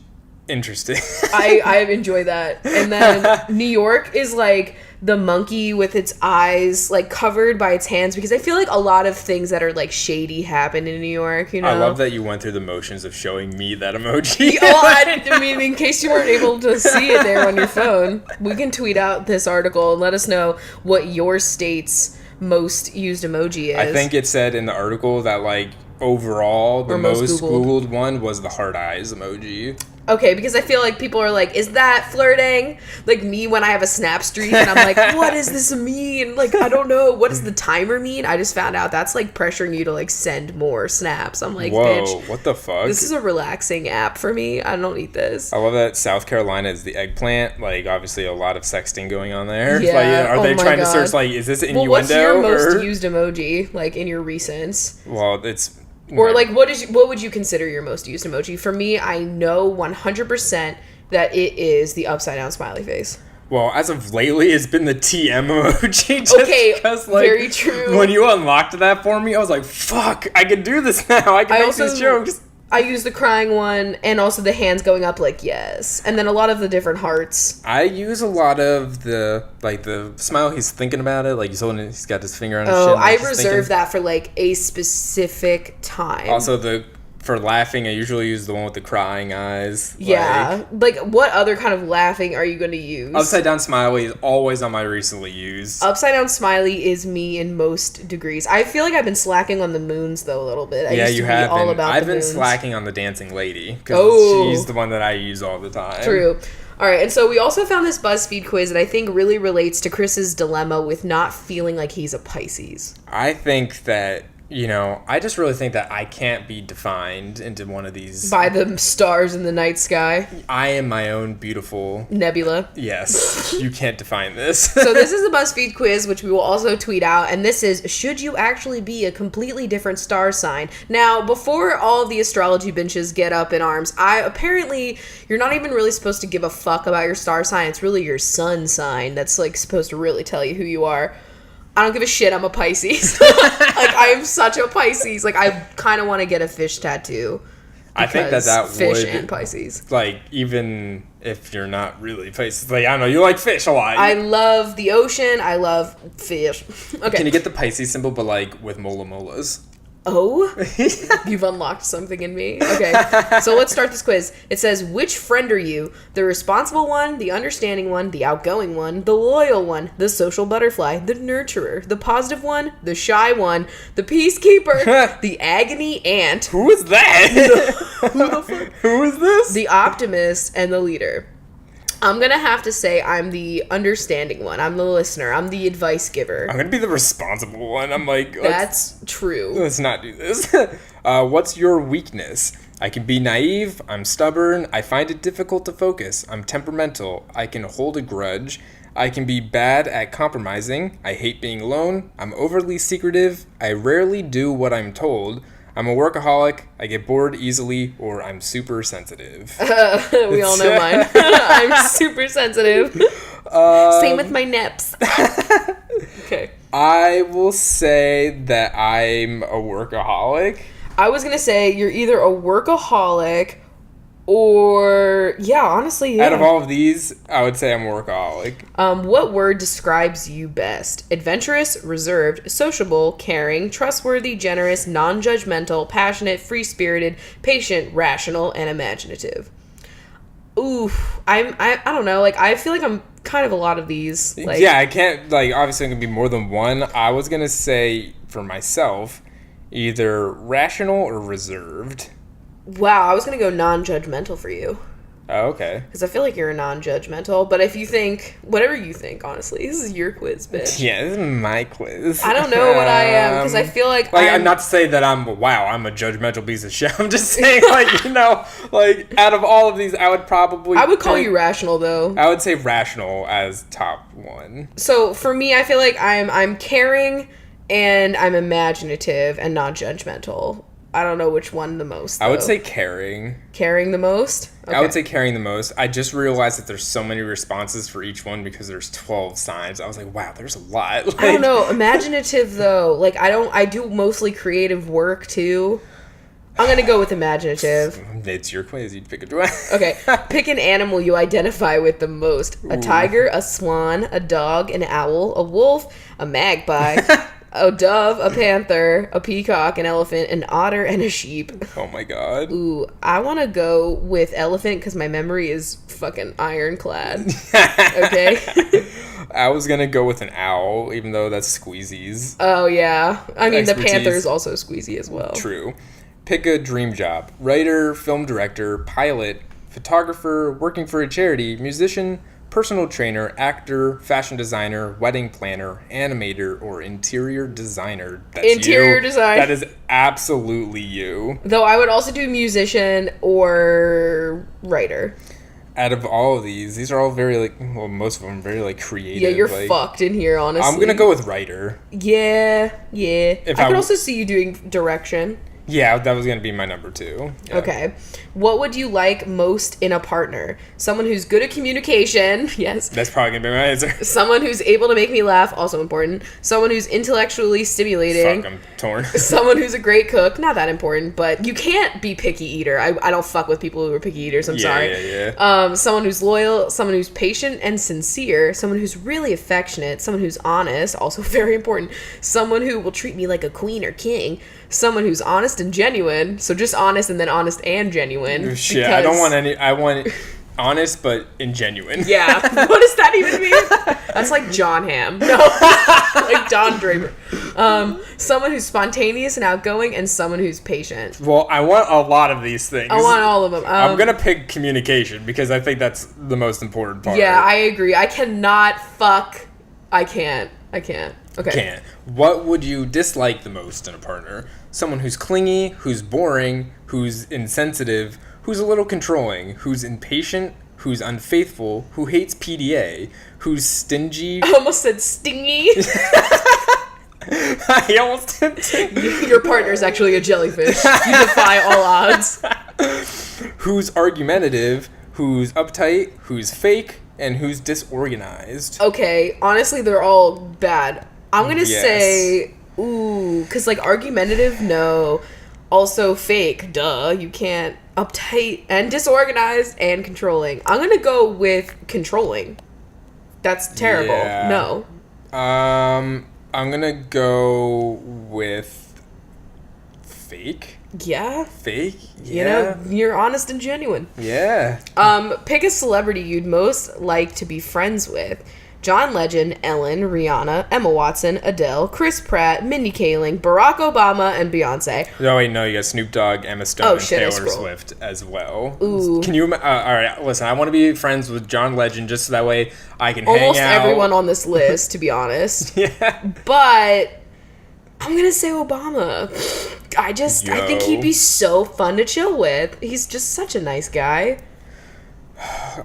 Interesting. I enjoy that. And then New York is like the monkey with its eyes like covered by its hands because I feel like a lot of things that are like shady happen in New York, you know. I love that you went through the motions of showing me that emoji. I mean, in case you weren't able to see it there on your phone, we can tweet out this article and let us know what your state's most used emoji is. I think it said in the article that like overall the most Googled one was the heart eyes emoji. Okay, because I feel like people are like, is that flirting? Like me when I have a snap streak and I'm like, what does this mean? Like, I don't know. What does the timer mean? I just found out that's like pressuring you to like send more snaps. I'm like, whoa, bitch, what the fuck? This is a relaxing app for me. I don't need this. I love that South Carolina is the eggplant. Like, obviously a lot of sexting going on there. Yeah. Like, are they trying to search, like, is this innuendo? Well, what's your most used emoji, like, in your recents? Well, it's... Or, like, what would you consider your most used emoji? For me, I know 100% that it is the upside down smiley face. Well, as of lately, it's been the TM emoji. Just okay, because, like, very true. When you unlocked that for me, I was like, fuck, I can do this now. I can make these jokes. I use the crying one and also the hands going up like yes. And then a lot of the different hearts. I use a lot of the, like, the smile, he's thinking about it. Like, he's got his finger on his chin. Oh, like I reserve that for, like, a specific time. Also, for laughing, I usually use the one with the crying eyes. Yeah. Like, what other kind of laughing are you going to use? Upside down smiley is always on my recently used. Upside down smiley is me in most degrees. I feel like I've been slacking on the moons, though, a little bit. I've been slacking on the dancing lady. Because she's the one that I use all the time. True. All right, and so we also found this BuzzFeed quiz that I think really relates to Chris's dilemma with not feeling like he's a Pisces. I think that... You know, I just really think that I can't be defined into one of these... By the stars in the night sky. I am my own beautiful... nebula. Yes. You can't define this. So this is a BuzzFeed quiz, which we will also tweet out. And this is, should you actually be a completely different star sign? Now, before all of the astrology benches get up in arms, apparently, you're not even really supposed to give a fuck about your star sign. It's really your sun sign that's, like, supposed to really tell you who you are. I don't give a shit. I'm a Pisces. Like, I am such a Pisces. Like, I kind of want to get a fish tattoo. I think that fish would... and Pisces. Like, even if you're not really Pisces. Like, I don't know. You like fish a lot. I love the ocean. I love fish. Okay. Can you get the Pisces symbol, but, like, with mola molas? Oh, you've unlocked something in me. Okay, so let's start this quiz. It says, which friend are you? The responsible one, the understanding one, the outgoing one, the loyal one, the social butterfly, the nurturer, the positive one, the shy one, the peacekeeper, the agony ant. Who is that? Who the fuck? Who is this? The optimist and the leader. I'm going to have to say I'm the understanding one. I'm the listener. I'm the advice giver. I'm going to be the responsible one. I'm like... That's true. Let's not do this. What's your weakness? I can be naive. I'm stubborn. I find it difficult to focus. I'm temperamental. I can hold a grudge. I can be bad at compromising. I hate being alone. I'm overly secretive. I rarely do what I'm told. I'm a workaholic, I get bored easily, or I'm super sensitive. We all know mine. I'm super sensitive. Same with my nips. Okay. I will say that I'm a workaholic. I was going to say you're either a workaholic or, yeah, honestly, yeah. Out of all of these, I would say I'm a workaholic. What word describes you best? Adventurous, reserved, sociable, caring, trustworthy, generous, non-judgmental, passionate, free-spirited, patient, rational, and imaginative. I don't know. Like, I feel like I'm kind of a lot of these. Like, yeah, I can't, like, obviously it can be more than one. I was going to say, for myself, either rational or reserved. wow, I was going to go non-judgmental for you. Oh, okay. Because I feel like you're a non-judgmental. But if you think, whatever you think, honestly, this is your quiz, bitch. Yeah, this is my quiz. I don't know what I am, because I feel like I'm not to say that I'm a judgmental piece of shit. I'm just saying, like, like, out of all of these, I would call you rational, though. I would say rational as top one. So, for me, I feel like I'm caring, and I'm imaginative, and not judgmental. I don't know which one the most, though. I would say caring. Caring the most? Okay. I would say caring the most. I just realized that there's so many responses for each one because there's 12 signs. I was like, wow, there's a lot. Like, I don't know. Imaginative, though. Like, I do mostly creative work, too. I'm going to go with imaginative. It's your quiz. You pick a one. Okay. Pick an animal you identify with the most. A tiger, a swan, a dog, an owl, a wolf, a magpie, a dove, a panther, a peacock, an elephant, an otter, and a sheep. Oh my god. Ooh, I want to go with elephant because my memory is fucking ironclad. Okay? I was gonna go with an owl, even though that's squeezies. Oh, yeah. I mean, Expertise. the panther is also squeezy as well. True. Pick a dream job. Writer, film director, pilot, photographer, working for a charity, musician, personal trainer, actor, fashion designer, wedding planner, animator, or interior designer. That's interior you. design. That is absolutely you. Though I would also do musician or writer. Out of all of these are all very, like, well, most of them are very, like, creative. Yeah, you're like, fucked in here, honestly. I'm gonna go with writer. Yeah. If I could also see you doing direction. Yeah, that was going to be my number 2. Yeah. Okay. What would you like most in a partner? Someone who's good at communication. Yes. That's probably going to be my answer. Someone who's able to make me laugh. Also important. Someone who's intellectually stimulating. Fuck, I'm torn. Someone who's a great cook. Not that important, but you can't be picky eater. I don't fuck with people who are picky eaters. I'm sorry. Yeah. Someone who's loyal. Someone who's patient and sincere. Someone who's really affectionate. Someone who's honest. Also very important. Someone who will treat me like a queen or king. Someone who's honest and genuine. So just honest and then honest and genuine. Shit, I don't want any. I want honest but ingenuine. Yeah. What does that even mean? That's like John Hamm. No. Like Don Draper. Someone who's spontaneous and outgoing, and someone who's patient. Well, I want a lot of these things. I want all of them. I'm going to pick communication because I think that's the most important part. Yeah, I agree. I cannot fuck. I can't. Okay. Can't. What would you dislike the most in a partner? Someone who's clingy, who's boring, who's insensitive, who's a little controlling, who's impatient, who's unfaithful, who hates PDA, who's stingy. I almost said stingy. I almost did. Your partner's actually a jellyfish. You defy all odds. Who's argumentative, who's uptight, who's fake, and who's disorganized. Okay, honestly, they're all bad. I'm gonna say, because, like, argumentative, no. Also fake, duh. You can't. Uptight and disorganized and controlling. I'm gonna go with controlling. That's terrible. Yeah. No. I'm gonna go with fake. Yeah. Fake? Yeah. You know, you're honest and genuine. Yeah. Pick a celebrity you'd most like to be friends with. John Legend, Ellen, Rihanna, Emma Watson, Adele, Chris Pratt, Mindy Kaling, Barack Obama, and Beyonce. Oh, wait, no, you got Snoop Dogg, Emma Stone, and Taylor Swift as well. Ooh. Can you, all right, listen, I want to be friends with John Legend just so that way I can hang out. Almost everyone on this list, to be honest. Yeah. But I'm going to say Obama. I think he'd be so fun to chill with. He's just such a nice guy.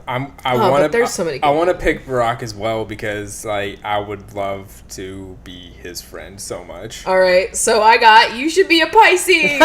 But there's so many. I want to pick Barack as well because, like, I would love to be his friend so much. All right, so you should be a Pisces.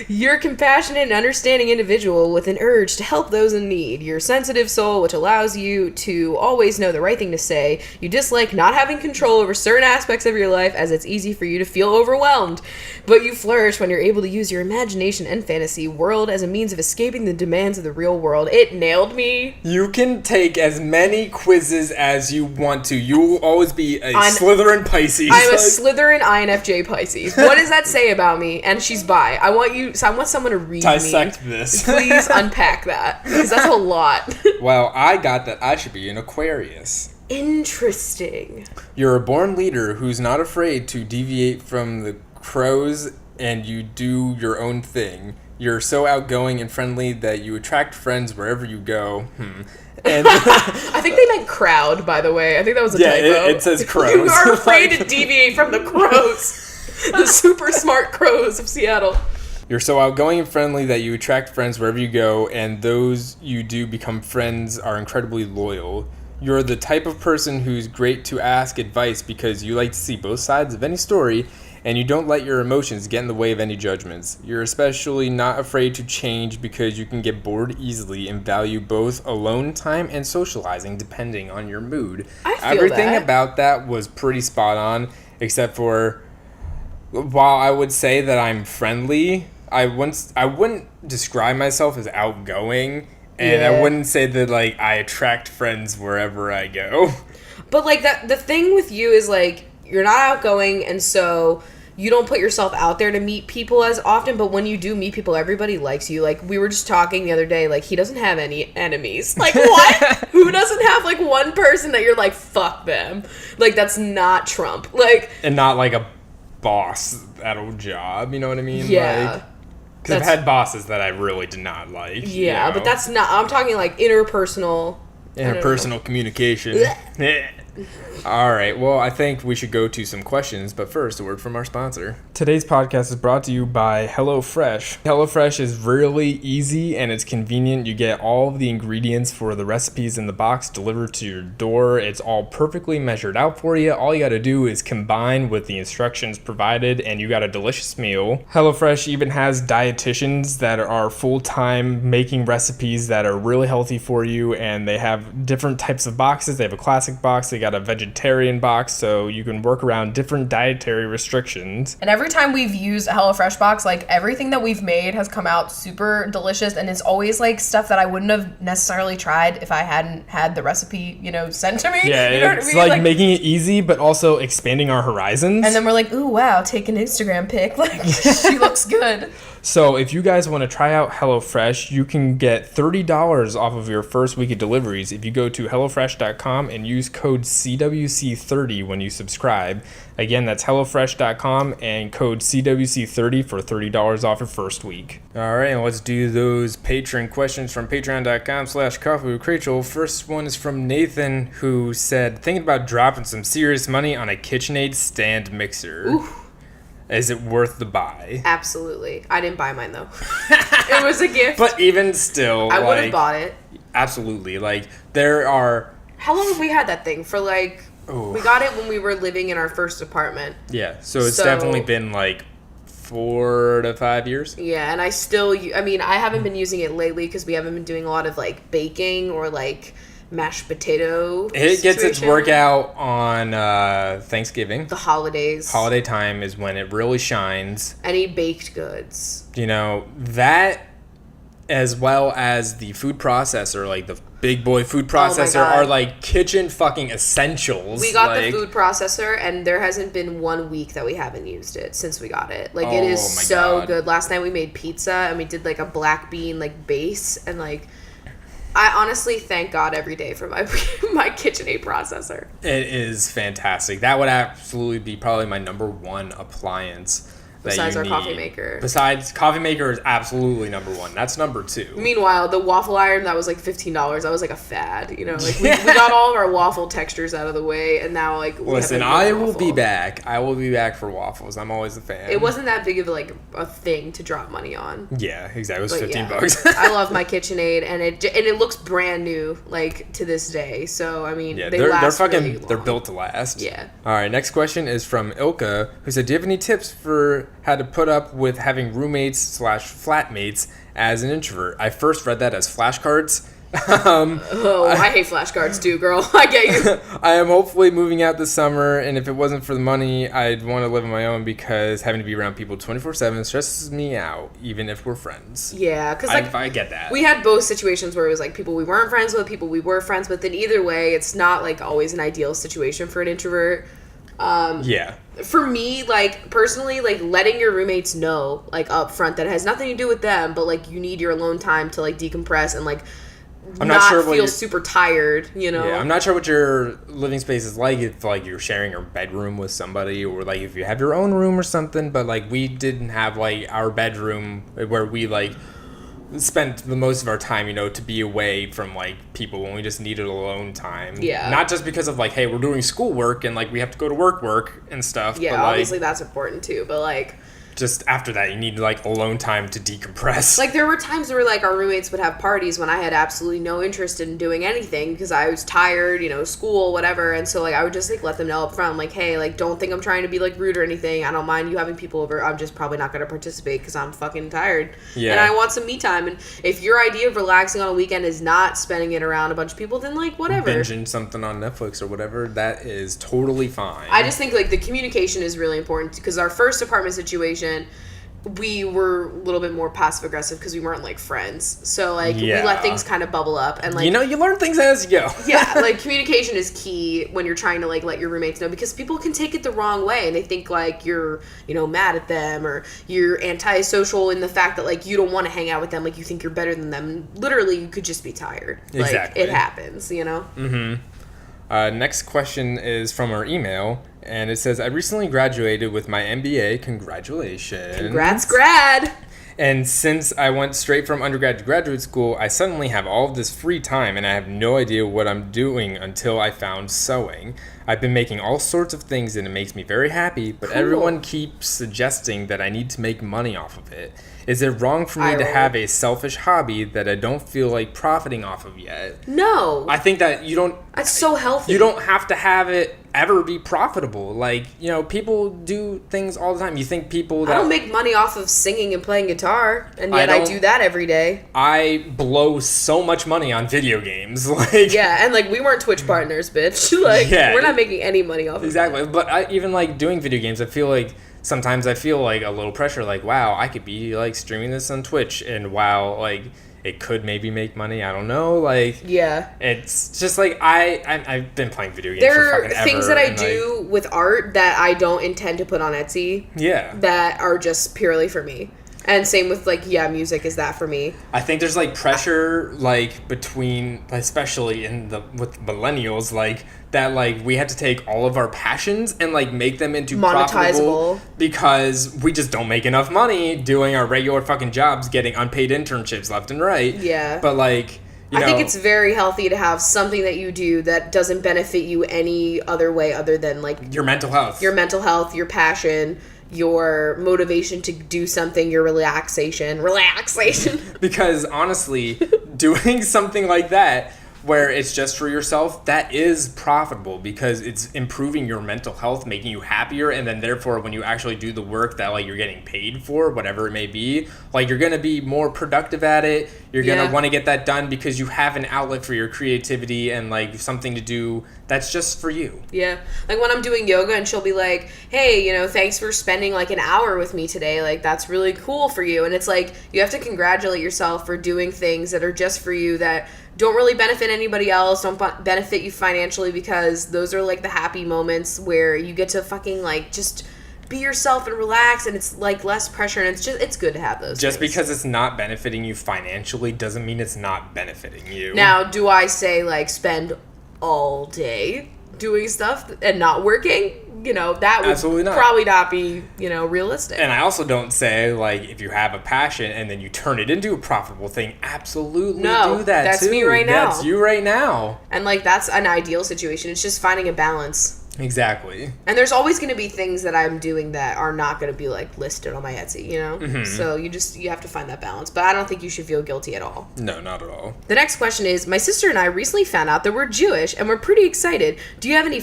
You're a compassionate and understanding individual with an urge to help those in need. You're a sensitive soul, which allows you to always know the right thing to say. You dislike not having control over certain aspects of your life as it's easy for you to feel overwhelmed. But you flourish when you're able to use your imagination and fantasy world as a means of escaping the demands of the real world world. It nailed me. You can take as many quizzes as you want to. You will always be a Slytherin Pisces. I'm a Slytherin INFJ Pisces. What does that say about me? And she's bi. I want someone to read Dissect me. this. Please unpack that, because that's a lot. Well, I got that I should be an Aquarius. Interesting. You're a born leader who's not afraid to deviate from the crows, and you do your own thing. You're so outgoing and friendly that you attract friends wherever you go. And I think they meant crowd, by the way. I think that was a typo. Yeah, it says crows. You are afraid to deviate from the crows. The super smart crows of Seattle. You're so outgoing and friendly that you attract friends wherever you go, and those you do become friends are incredibly loyal. You're the type of person who's great to ask advice because you like to see both sides of any story, and you don't let your emotions get in the way of any judgments. You're especially not afraid to change because you can get bored easily and value both alone time and socializing depending on your mood. I feel Everything that. about that was pretty spot on, except for while I would say that I'm friendly, I wouldn't describe myself as outgoing, and Yeah. I wouldn't say that like I attract friends wherever I go. But like that, the thing with you is like you're not outgoing, and so you don't put yourself out there to meet people as often. But when you do meet people, everybody likes you. Like we were just talking the other day, like he doesn't have any enemies. Like what? Who doesn't have like one person that you're like fuck them? Like that's not Trump. Like And not like a boss at a job, you know what I mean? yeah. Because I've had bosses that I really did not like. Yeah, you know? but that's not. I'm talking like interpersonal. Interpersonal communication. All right, well, I think we should go to some questions, but first, a word from our sponsor. Today's podcast is brought to you by HelloFresh. HelloFresh is really easy and it's convenient. You get all of the ingredients for the recipes in the box delivered to your door. It's all perfectly measured out for you. All you got to do is combine with the instructions provided, and you got a delicious meal. HelloFresh even has dietitians that are full-time making recipes that are really healthy for you, and they have different types of boxes. They have a classic box, they got a vegetarian box, so you can work around different dietary restrictions. And every time we've used a HelloFresh box, like everything that we've made has come out super delicious, and it's always like stuff that I wouldn't have necessarily tried if I hadn't had the recipe, sent to me. Yeah, you know what I it's mean? like making it easy, but also expanding our horizons. And then we're like, ooh, wow, take an Instagram pic. Like, she looks good. So if you guys want to try out HelloFresh, you can get $30 off of your first week of deliveries if you go to HelloFresh.com and use code CWC30 when you subscribe. Again, that's HelloFresh.com and code CWC30 for $30 off your first week. All right, and let's do those patron questions from patreon.com/Coffee with Rachel. First one is from Nathan, who said, thinking about dropping some serious money on a KitchenAid stand mixer. Ooh. Is it worth the buy? Absolutely. I didn't buy mine though. It was a gift. But even still, I would have bought it. Absolutely. Like, there are... How long have we had that thing? For like... Ooh. We got it when we were living in our first apartment. Yeah, so it's definitely been like 4 to 5 years. Yeah, and I haven't been using it lately because we haven't been doing a lot of like baking or like mashed potato It gets its situation. workout on Thanksgiving. The holidays. Holiday time is when it really shines. Any baked goods. That as well as the food processor, like the big boy food processor, God. are like kitchen fucking essentials. We got the food processor, and there hasn't been 1 week that we haven't used it since we got it. Like, it is Oh my so God. good. Last night we made pizza, and we did like a black bean like base, and like I honestly thank God every day for my my KitchenAid processor. It is fantastic. That would absolutely be probably my number one appliance. Besides that our you coffee need. maker. Besides, coffee maker is absolutely number one. That's number two. Meanwhile, the waffle iron that was like $15, that was like a fad. Like we got all of our waffle textures out of the way, and now like we Listen, have a I new will waffle. be back. I will be back for waffles. I'm always a fan. It wasn't that big of like a thing to drop money on. Yeah, exactly. It was But $15 yeah, bucks. I love my KitchenAid, and it looks brand new like to this day. So I mean, Yeah, they they're last fucking really they're long. built to last. Yeah. All right, next question is from Ilka, who said, "Do you have any tips for how to put up with having roommates/flatmates as an introvert?" I first read that as flashcards. I hate flashcards too, girl. I get you. I am hopefully moving out this summer, and if it wasn't for the money, I'd want to live on my own because having to be around people 24/7 stresses me out, even if we're friends. Yeah, because like I get that. We had both situations where it was like people we weren't friends with, people we were friends with, and either way, it's not like always an ideal situation for an introvert. Yeah. For me, like, personally, like, letting your roommates know, like, up front that it has nothing to do with them, but, like, you need your alone time to, like, decompress and, like, I'm not sure feel super tired, you know? Yeah, I'm not sure what your living space is like, if, like, you're sharing your bedroom with somebody, or, like, if you have your own room or something, but, like, we didn't have, like, our bedroom where we, like, spent the most of our time, you know, to be away from, like, people when we just needed alone time. Yeah. Not just because of, like, hey, we're doing schoolwork and, like, we have to go to work and stuff. Yeah, but, like, obviously that's important too, but, like... just after that, you need, like, alone time to decompress. Like, there were times where, like, our roommates would have parties when I had absolutely no interest in doing anything because I was tired, you know, school, whatever, and so, like, I would just, like, let them know up front, like, hey, like, don't think I'm trying to be, like, rude or anything. I don't mind you having people over. I'm just probably not going to participate because I'm fucking tired. Yeah. And I want some me time. And if your idea of relaxing on a weekend is not spending it around a bunch of people, then, like, whatever. Binging something on Netflix or whatever, that is totally fine. I just think, like, the communication is really important because our first apartment situation... we were a little bit more passive aggressive because we weren't like friends, so like we let things kind of bubble up and like, you know, you learn things as you go. Yeah, like communication is key when you're trying to like let your roommates know, because people can take it the wrong way and they think like you're, you know, mad at them or you're antisocial in the fact that like you don't want to hang out with them, like you think you're better than them. Literally, you could just be tired. Exactly. Like, it happens, you know. Next question is from our email, and it says, I recently graduated with my MBA. Congratulations. Congrats, grad. And since I went straight from undergrad to graduate school, I suddenly have all of this free time, and I have no idea what I'm doing until I found sewing. I've been making all sorts of things, and it makes me very happy, but everyone keeps suggesting that I need to make money off of it. Is it wrong for me to have a selfish hobby that I don't feel like profiting off of yet? No. I think that you don't... That's so healthy. You don't have to have it ever be profitable. Like, you know, people do things all the time. You think people that... I don't make money off of singing and playing guitar, and yet I do that every day. I blow so much money on video games. Like, yeah, and like we weren't Twitch partners, bitch. Like, we're not making any money off of it. Exactly. But even like doing video games, I feel like sometimes I feel like a little pressure, like, wow, I could be like streaming this on Twitch, and wow, like it could maybe make money. I don't know. Like, yeah, it's just like I've been playing video games there for fucking ever. There are things that I do with art that I don't intend to put on Etsy. Yeah, that are just purely for me. And same with like, music is that for me. I think there's like pressure like between, especially with millennials, like that like we have to take all of our passions and like make them into monetizable, because we just don't make enough money doing our regular fucking jobs, getting unpaid internships left and right. Yeah. But like, I think it's very healthy to have something that you do that doesn't benefit you any other way other than like your mental health, your passion, your motivation to do something, your relaxation. Because honestly, doing something like that where it's just for yourself, that is profitable because it's improving your mental health, making you happier, and then therefore when you actually do the work that like you're getting paid for, whatever it may be, like you're gonna be more productive at it. You're gonna want to get that done because you have an outlet for your creativity and like something to do that's just for you. Yeah, like when I'm doing yoga and she'll be like, hey, you know, thanks for spending like an hour with me today, like that's really cool for you. And it's like you have to congratulate yourself for doing things that are just for you, that don't really benefit anybody else, don't benefit you financially, because those are like the happy moments where you get to fucking like just be yourself and relax, and it's like less pressure, and it's good to have those just things. Because it's not benefiting you financially doesn't mean it's not benefiting you. Now, do I say like spend all day doing stuff and not working? You know, that would probably not be, you know, realistic. And I also don't say, like, if you have a passion and then you turn it into a profitable thing, absolutely do that, that's too. me right now. That's you right now. And, like, that's an ideal situation. It's just finding a balance. Exactly. And there's always going to be things that I'm doing that are not going to be, like, listed on my Etsy, you know? Mm-hmm. So you have to find that balance. But I don't think you should feel guilty at all. No, not at all. The next question is, my sister and I recently found out that we're Jewish, and we're pretty excited. Do you have any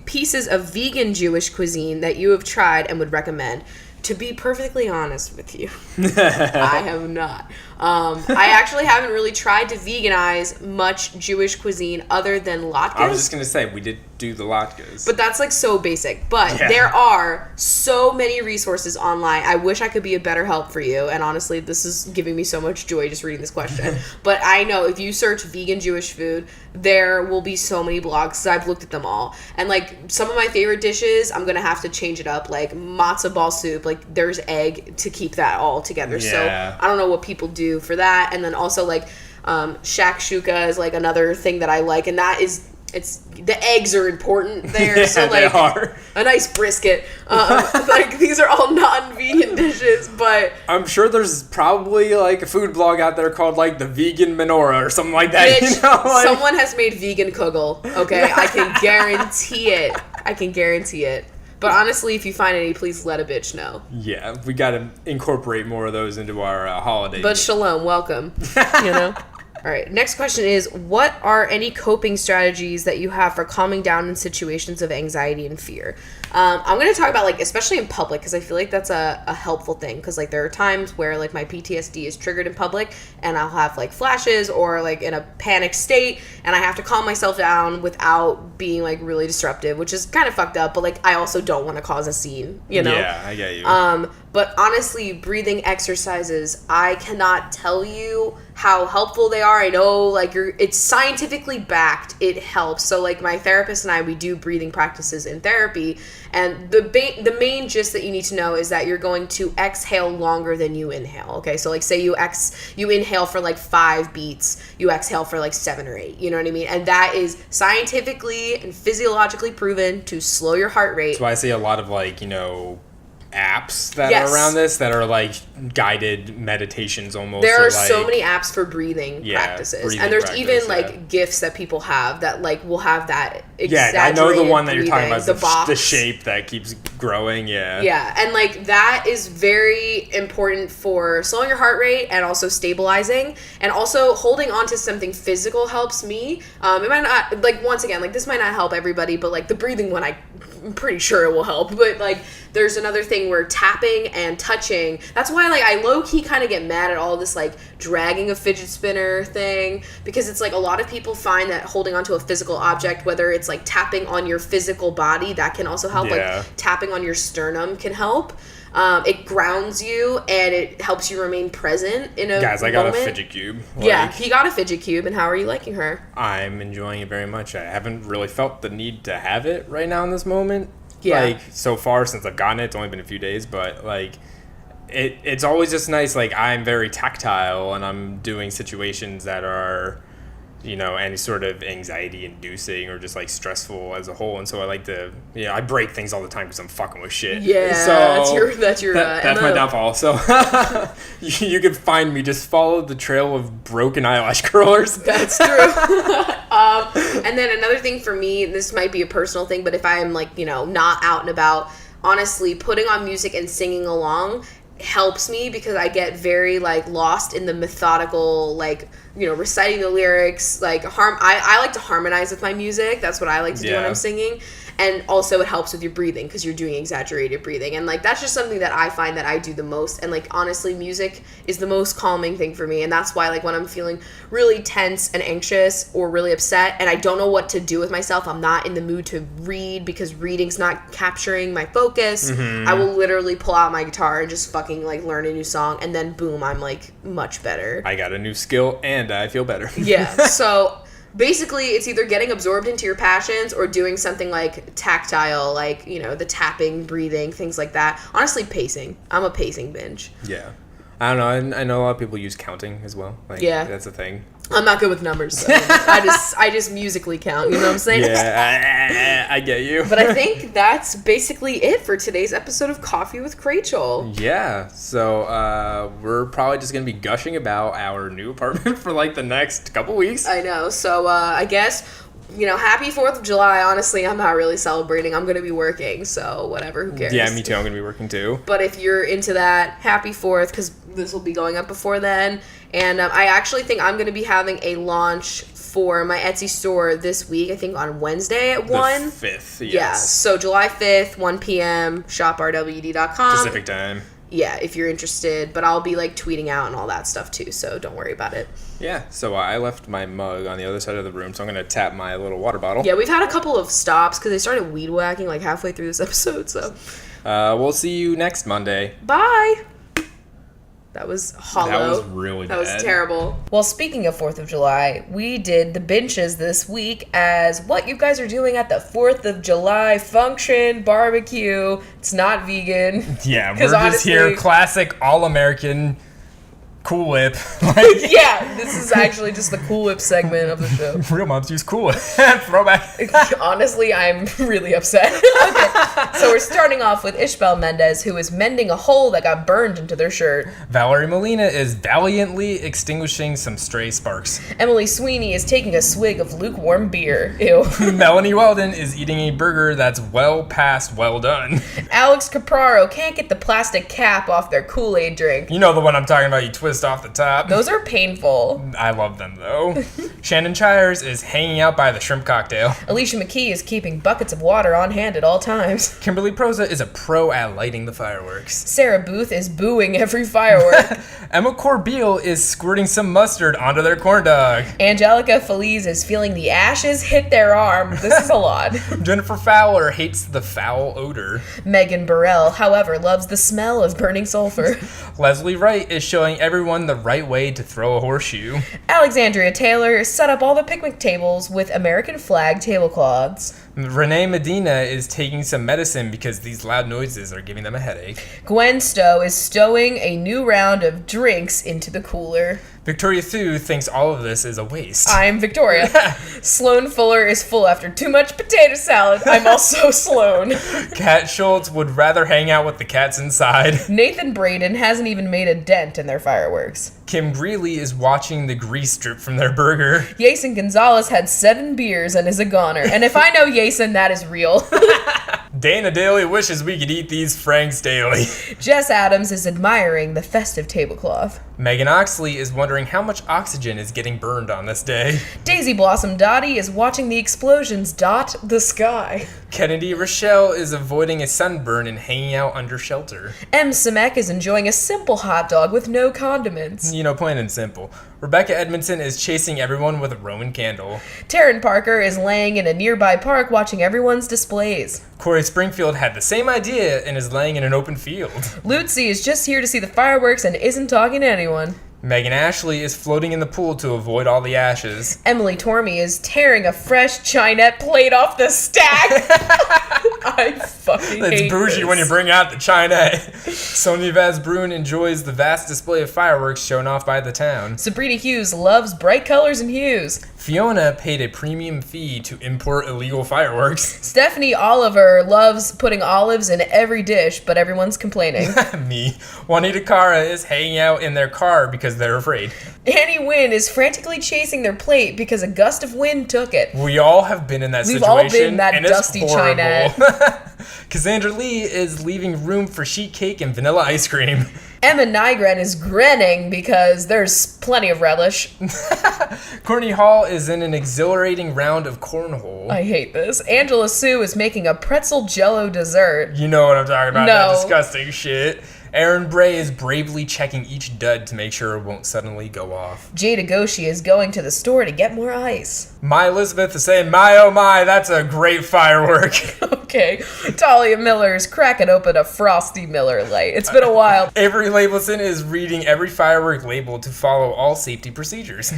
pieces of vegan Jewish cuisine that you have tried and would recommend? To be perfectly honest with you, I have not. I actually haven't really tried to veganize much Jewish cuisine other than latkes. I was just going to say, we did do the latkes. But that's like so basic. But there are so many resources online. I wish I could be a better help for you. And honestly, this is giving me so much joy just reading this question. But I know if you search vegan Jewish food, there will be so many blogs because I've looked at them all. And like some of my favorite dishes, I'm going to have to change it up. Like matzo ball soup, like there's egg to keep that all together. Yeah. So I don't know what people do for that. And then also like shakshuka is like another thing that I like. And that is, it's the eggs are important there. Yeah, so like they are. A nice brisket. Like these are all non-vegan dishes, but I'm sure there's probably like a food blog out there called like the Vegan Menorah or something like that. bitch, You know, like, someone has made vegan kugel. Okay, I can guarantee it. I can guarantee it. But honestly, if you find any, please let a bitch know. yeah, we got to incorporate more of those into our holiday. But shalom, welcome. You know. All right, next question is, what are any coping strategies that you have for calming down in situations of anxiety and fear? I'm going to talk about, like, especially in public, because I feel like that's a helpful thing, because, like, there are times where, like, my PTSD is triggered in public, and I'll have, like, flashes or, like, in a panic state, and I have to calm myself down without being, like, really disruptive, which is kind of fucked up, but, like, I also don't want to cause a scene, you know? Yeah, I get you. But honestly, breathing exercises, I cannot tell you how helpful they are. I know, like, it's scientifically backed. It helps. So, like, my therapist and I, we do breathing practices in therapy. And the main gist that you need to know is that you're going to exhale longer than you inhale. Okay, so like say you inhale for like 5 beats, you exhale for like 7 or 8. You know what I mean? And that is scientifically and physiologically proven to slow your heart rate. That's why I see a lot of like, you know, apps that Yes. are around this that are like guided meditations almost. There or, are so like- many apps for breathing practices. breathing And there's practice, even yeah. like GIFs that people have that like will have that Yeah, I know the one that you're talking about. the Is box. the shape that keeps growing. Yeah. Yeah, and like that is very important for slowing your heart rate and also stabilizing, and also holding on to something physical helps me. It might not, like, once again, like this might not help everybody, but like the breathing one, I'm pretty sure it will help. But like there's another thing where tapping and touching, that's why like I low-key kind of get mad at all this like dragging a fidget spinner thing, because it's like a lot of people find that holding onto a physical object, whether it's like tapping on your physical body, that can also help. Yeah. Like tapping on your sternum can help. It grounds you and it helps you remain present in a Guys, I got moment. a fidget cube. Yeah, he got a fidget cube, and how are you liking her? I'm enjoying it very much. I haven't really felt the need to have it right now in this moment. Yeah. Like, so far since I've gotten it, it's only been a few days, but, like, it's always just nice. Like, I'm very tactile, and I'm doing situations that are, you know, any sort of anxiety-inducing or just, like, stressful as a whole. And so I like to, you know, I break things all the time because I'm fucking with shit. Yeah, so that's your that's my MO. downfall. So you can find me. Just follow the trail of broken eyelash curlers. That's true. And then another thing for me, this might be a personal thing, but if I'm like, you know, not out and about, honestly, putting on music and singing along helps me because I get very like lost in the methodical, like, you know, reciting the lyrics, like I like to harmonize with my music. That's what I like to do when I'm singing. And also it helps with your breathing because you're doing exaggerated breathing. And like that's just something that I find that I do the most. And like honestly, music is the most calming thing for me. And that's why like when I'm feeling really tense and anxious or really upset and I don't know what to do with myself, I'm not in the mood to read because reading's not capturing my focus. I will literally pull out my guitar and just fucking like learn a new song, and then boom, I'm like much better. I got a new skill and I feel better. Yeah, so basically it's either getting absorbed into your passions or doing something like tactile, like, you know, the tapping, breathing, things like that. Honestly, pacing. I'm a pacing binge. Yeah. I don't know. I know a lot of people use counting as well. Like, Yeah. That's a thing. I'm not good with numbers, so I just musically count, you know what I'm saying? Yeah, I get you. But I think that's basically it for today's episode of Coffee with Rachel. Yeah, so we're probably just going to be gushing about our new apartment for like the next couple weeks. I know, so I guess, you know, happy 4th of July. Honestly, I'm not really celebrating. I'm going to be working, so whatever, who cares? Yeah, me too. I'm going to be working too. But if you're into that, happy 4th, because this will be going up before then. And I actually think I'm going to be having a launch for my Etsy store this week, I think on Wednesday at 1. The 5th, yes. Yeah, so July 5th, 1 p.m., shoprwd.com. Pacific time. yeah, if you're interested. But I'll be like tweeting out and all that stuff too, so don't worry about it. Yeah, so I left my mug on the other side of the room, so I'm going to tap my little water bottle. Yeah, we've had a couple of stops because they started weed whacking like halfway through this episode, so. We'll see you next Monday. Bye! That was hollow. That was really bad. That was terrible. Well, speaking of 4th of July, we did the binches this week as what you guys are doing at the 4th of July function barbecue. It's not vegan. Yeah, we're 'Cause just honestly- here, classic all-American Cool Whip. Yeah, this is actually just the Cool Whip segment of the show. Real moms use Cool Whip. Throwback. Honestly, I'm really upset. Okay, so we're starting off with Ishbel Mendez, who is mending a hole that got burned into their shirt. Valerie Molina is valiantly extinguishing some stray sparks. Emily Sweeney is taking a swig of lukewarm beer. Ew. Melanie Weldon is eating a burger that's well past well done. Alex Capraro can't get the plastic cap off their Kool-Aid drink. You know the one I'm talking about, you twist off the top. Those are painful. I love them though. Shannon Chires is hanging out by the shrimp cocktail. Alicia McKee is keeping buckets of water on hand at all times. Kimberly Proza is a pro at lighting the fireworks. Sarah Booth is booing every firework. Emma Corbeil is squirting some mustard onto their corn dog. Angelica Feliz is feeling the ashes hit their arm. This is a lot. Jennifer Fowler hates the foul odor. Megan Burrell, however, loves the smell of burning sulfur. Leslie Wright is showing everyone the right way to throw a horseshoe. Alexandria Taylor set up all the picnic tables with American flag tablecloths. Renee Medina is taking some medicine because these loud noises are giving them a headache. Gwen Stowe is stowing a new round of drinks into the cooler. Victoria Thu thinks all of this is a waste. I'm Victoria. Sloan Fuller is full after too much potato salad. I'm also Sloan. Kat Schultz would rather hang out with the cats inside. Nathan Braden hasn't even made a dent in their fireworks. Kim Greeley is watching the grease drip from their burger. Yason Gonzalez had 7 beers and is a goner. And if I know Yason, that is real. Dana Daly wishes we could eat these Franks daily. Jess Adams is admiring the festive tablecloth. Megan Oxley is wondering how much oxygen is getting burned on this day. Daisy Blossom Dottie is watching the explosions dot the sky. Kennedy Rochelle is avoiding a sunburn and hanging out under shelter. M. Simek is enjoying a simple hot dog with no condiments. You know, plain and simple. Rebecca Edmondson is chasing everyone with a Roman candle. Taryn Parker is laying in a nearby park watching everyone's displays. Corey Springfield had the same idea and is laying in an open field. Lutzi is just here to see the fireworks and isn't talking to anyone. Megan Ashley is floating in the pool to avoid all the ashes. Emily Tormey is tearing a fresh Chinette plate off the stack. I fucking hate It's bougie this. when you bring out the china. Sonia Vaz Bruin enjoys the vast display of fireworks shown off by the town. Sabrina Hughes loves bright colors and hues. Fiona paid a premium fee to import illegal fireworks. Stephanie Oliver loves putting olives in every dish, but everyone's complaining. Me. Juanita Cara is hanging out in their car because they're afraid. Annie Wynn is frantically chasing their plate because a gust of wind took it. We all have been in that We've situation. all been that and it's dusty horrible. Chinette. Cassandra Lee is leaving room for sheet cake and vanilla ice cream. Emma Nygren is grinning because there's plenty of relish. Courtney Hall is in an exhilarating round of cornhole. I hate this. Angela Sue is making a pretzel jello dessert. You know what I'm talking about, No. that disgusting shit. Aaron Bray is bravely checking each dud to make sure it won't suddenly go off. Jada Goshi is going to the store to get more ice. My Elizabeth is saying, my oh my, that's a great firework. Okay. Talia Miller is cracking open a Frosty Miller Light. It's been a while. Avery Labelson is reading every firework label to follow all safety procedures.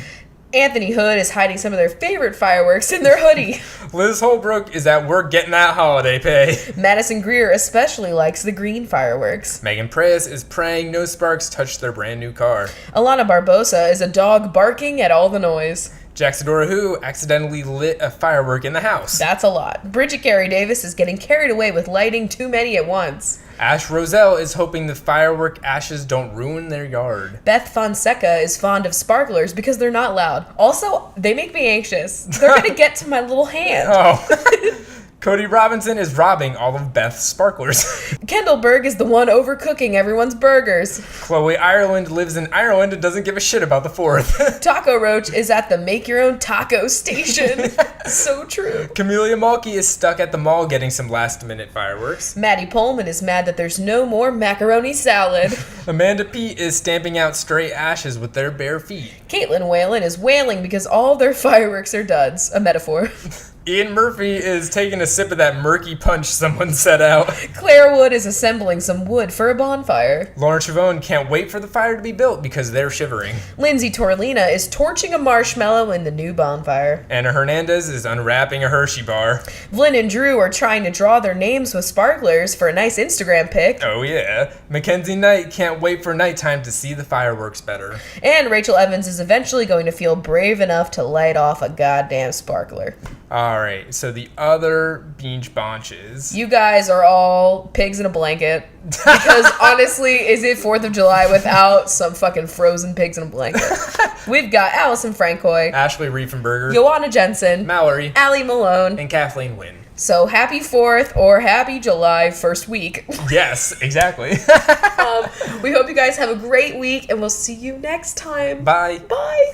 Anthony Hood is hiding some of their favorite fireworks in their hoodie. Liz Holbrook is at work getting that holiday pay. Madison Greer especially likes the green fireworks. Megan Preyes is praying no sparks touch their brand new car. Alana Barbosa is a dog barking at all the noise. Jacksadora Who accidentally lit a firework in the house. That's a lot. Bridget Carey Davis is getting carried away with lighting too many at once. Ash Roselle is hoping the firework ashes don't ruin their yard. Beth Fonseca is fond of sparklers because they're not loud. Also, they make me anxious. They're gonna get to my little hand. Oh. Cody Robinson is robbing all of Beth's sparklers. Kendall Berg is the one overcooking everyone's burgers. Chloe Ireland lives in Ireland and doesn't give a shit about the 4th. Taco Roach is at the make your own taco station. So true. Camellia Malky is stuck at the mall getting some last minute fireworks. Maddie Pullman is mad that there's no more macaroni salad. Amanda Pete is stamping out stray ashes with their bare feet. Caitlin Whalen is wailing because all their fireworks are duds. A metaphor. Ian Murphy is taking a sip of that murky punch someone set out. Claire Wood is assembling some wood for a bonfire. Lauren Chavone can't wait for the fire to be built because they're shivering. Lindsay Torlina is torching a marshmallow in the new bonfire. Anna Hernandez is unwrapping a Hershey bar. Flynn and Drew are trying to draw their names with sparklers for a nice Instagram pic. Oh yeah. Mackenzie Knight can't wait for nighttime to see the fireworks better. And Rachel Evans is eventually going to feel brave enough to light off a goddamn sparkler. Alright, so the other binge bonches. You guys are all pigs in a blanket. Because honestly, is it 4th of July without some fucking frozen pigs in a blanket? We've got Allison Francois, Ashley Riefenberger, Joanna Jensen, Mallory, Allie Malone, and Kathleen Wynn. So happy 4th or happy July first week. Yes, exactly. We hope you guys have a great week and we'll see you next time. Bye. Bye.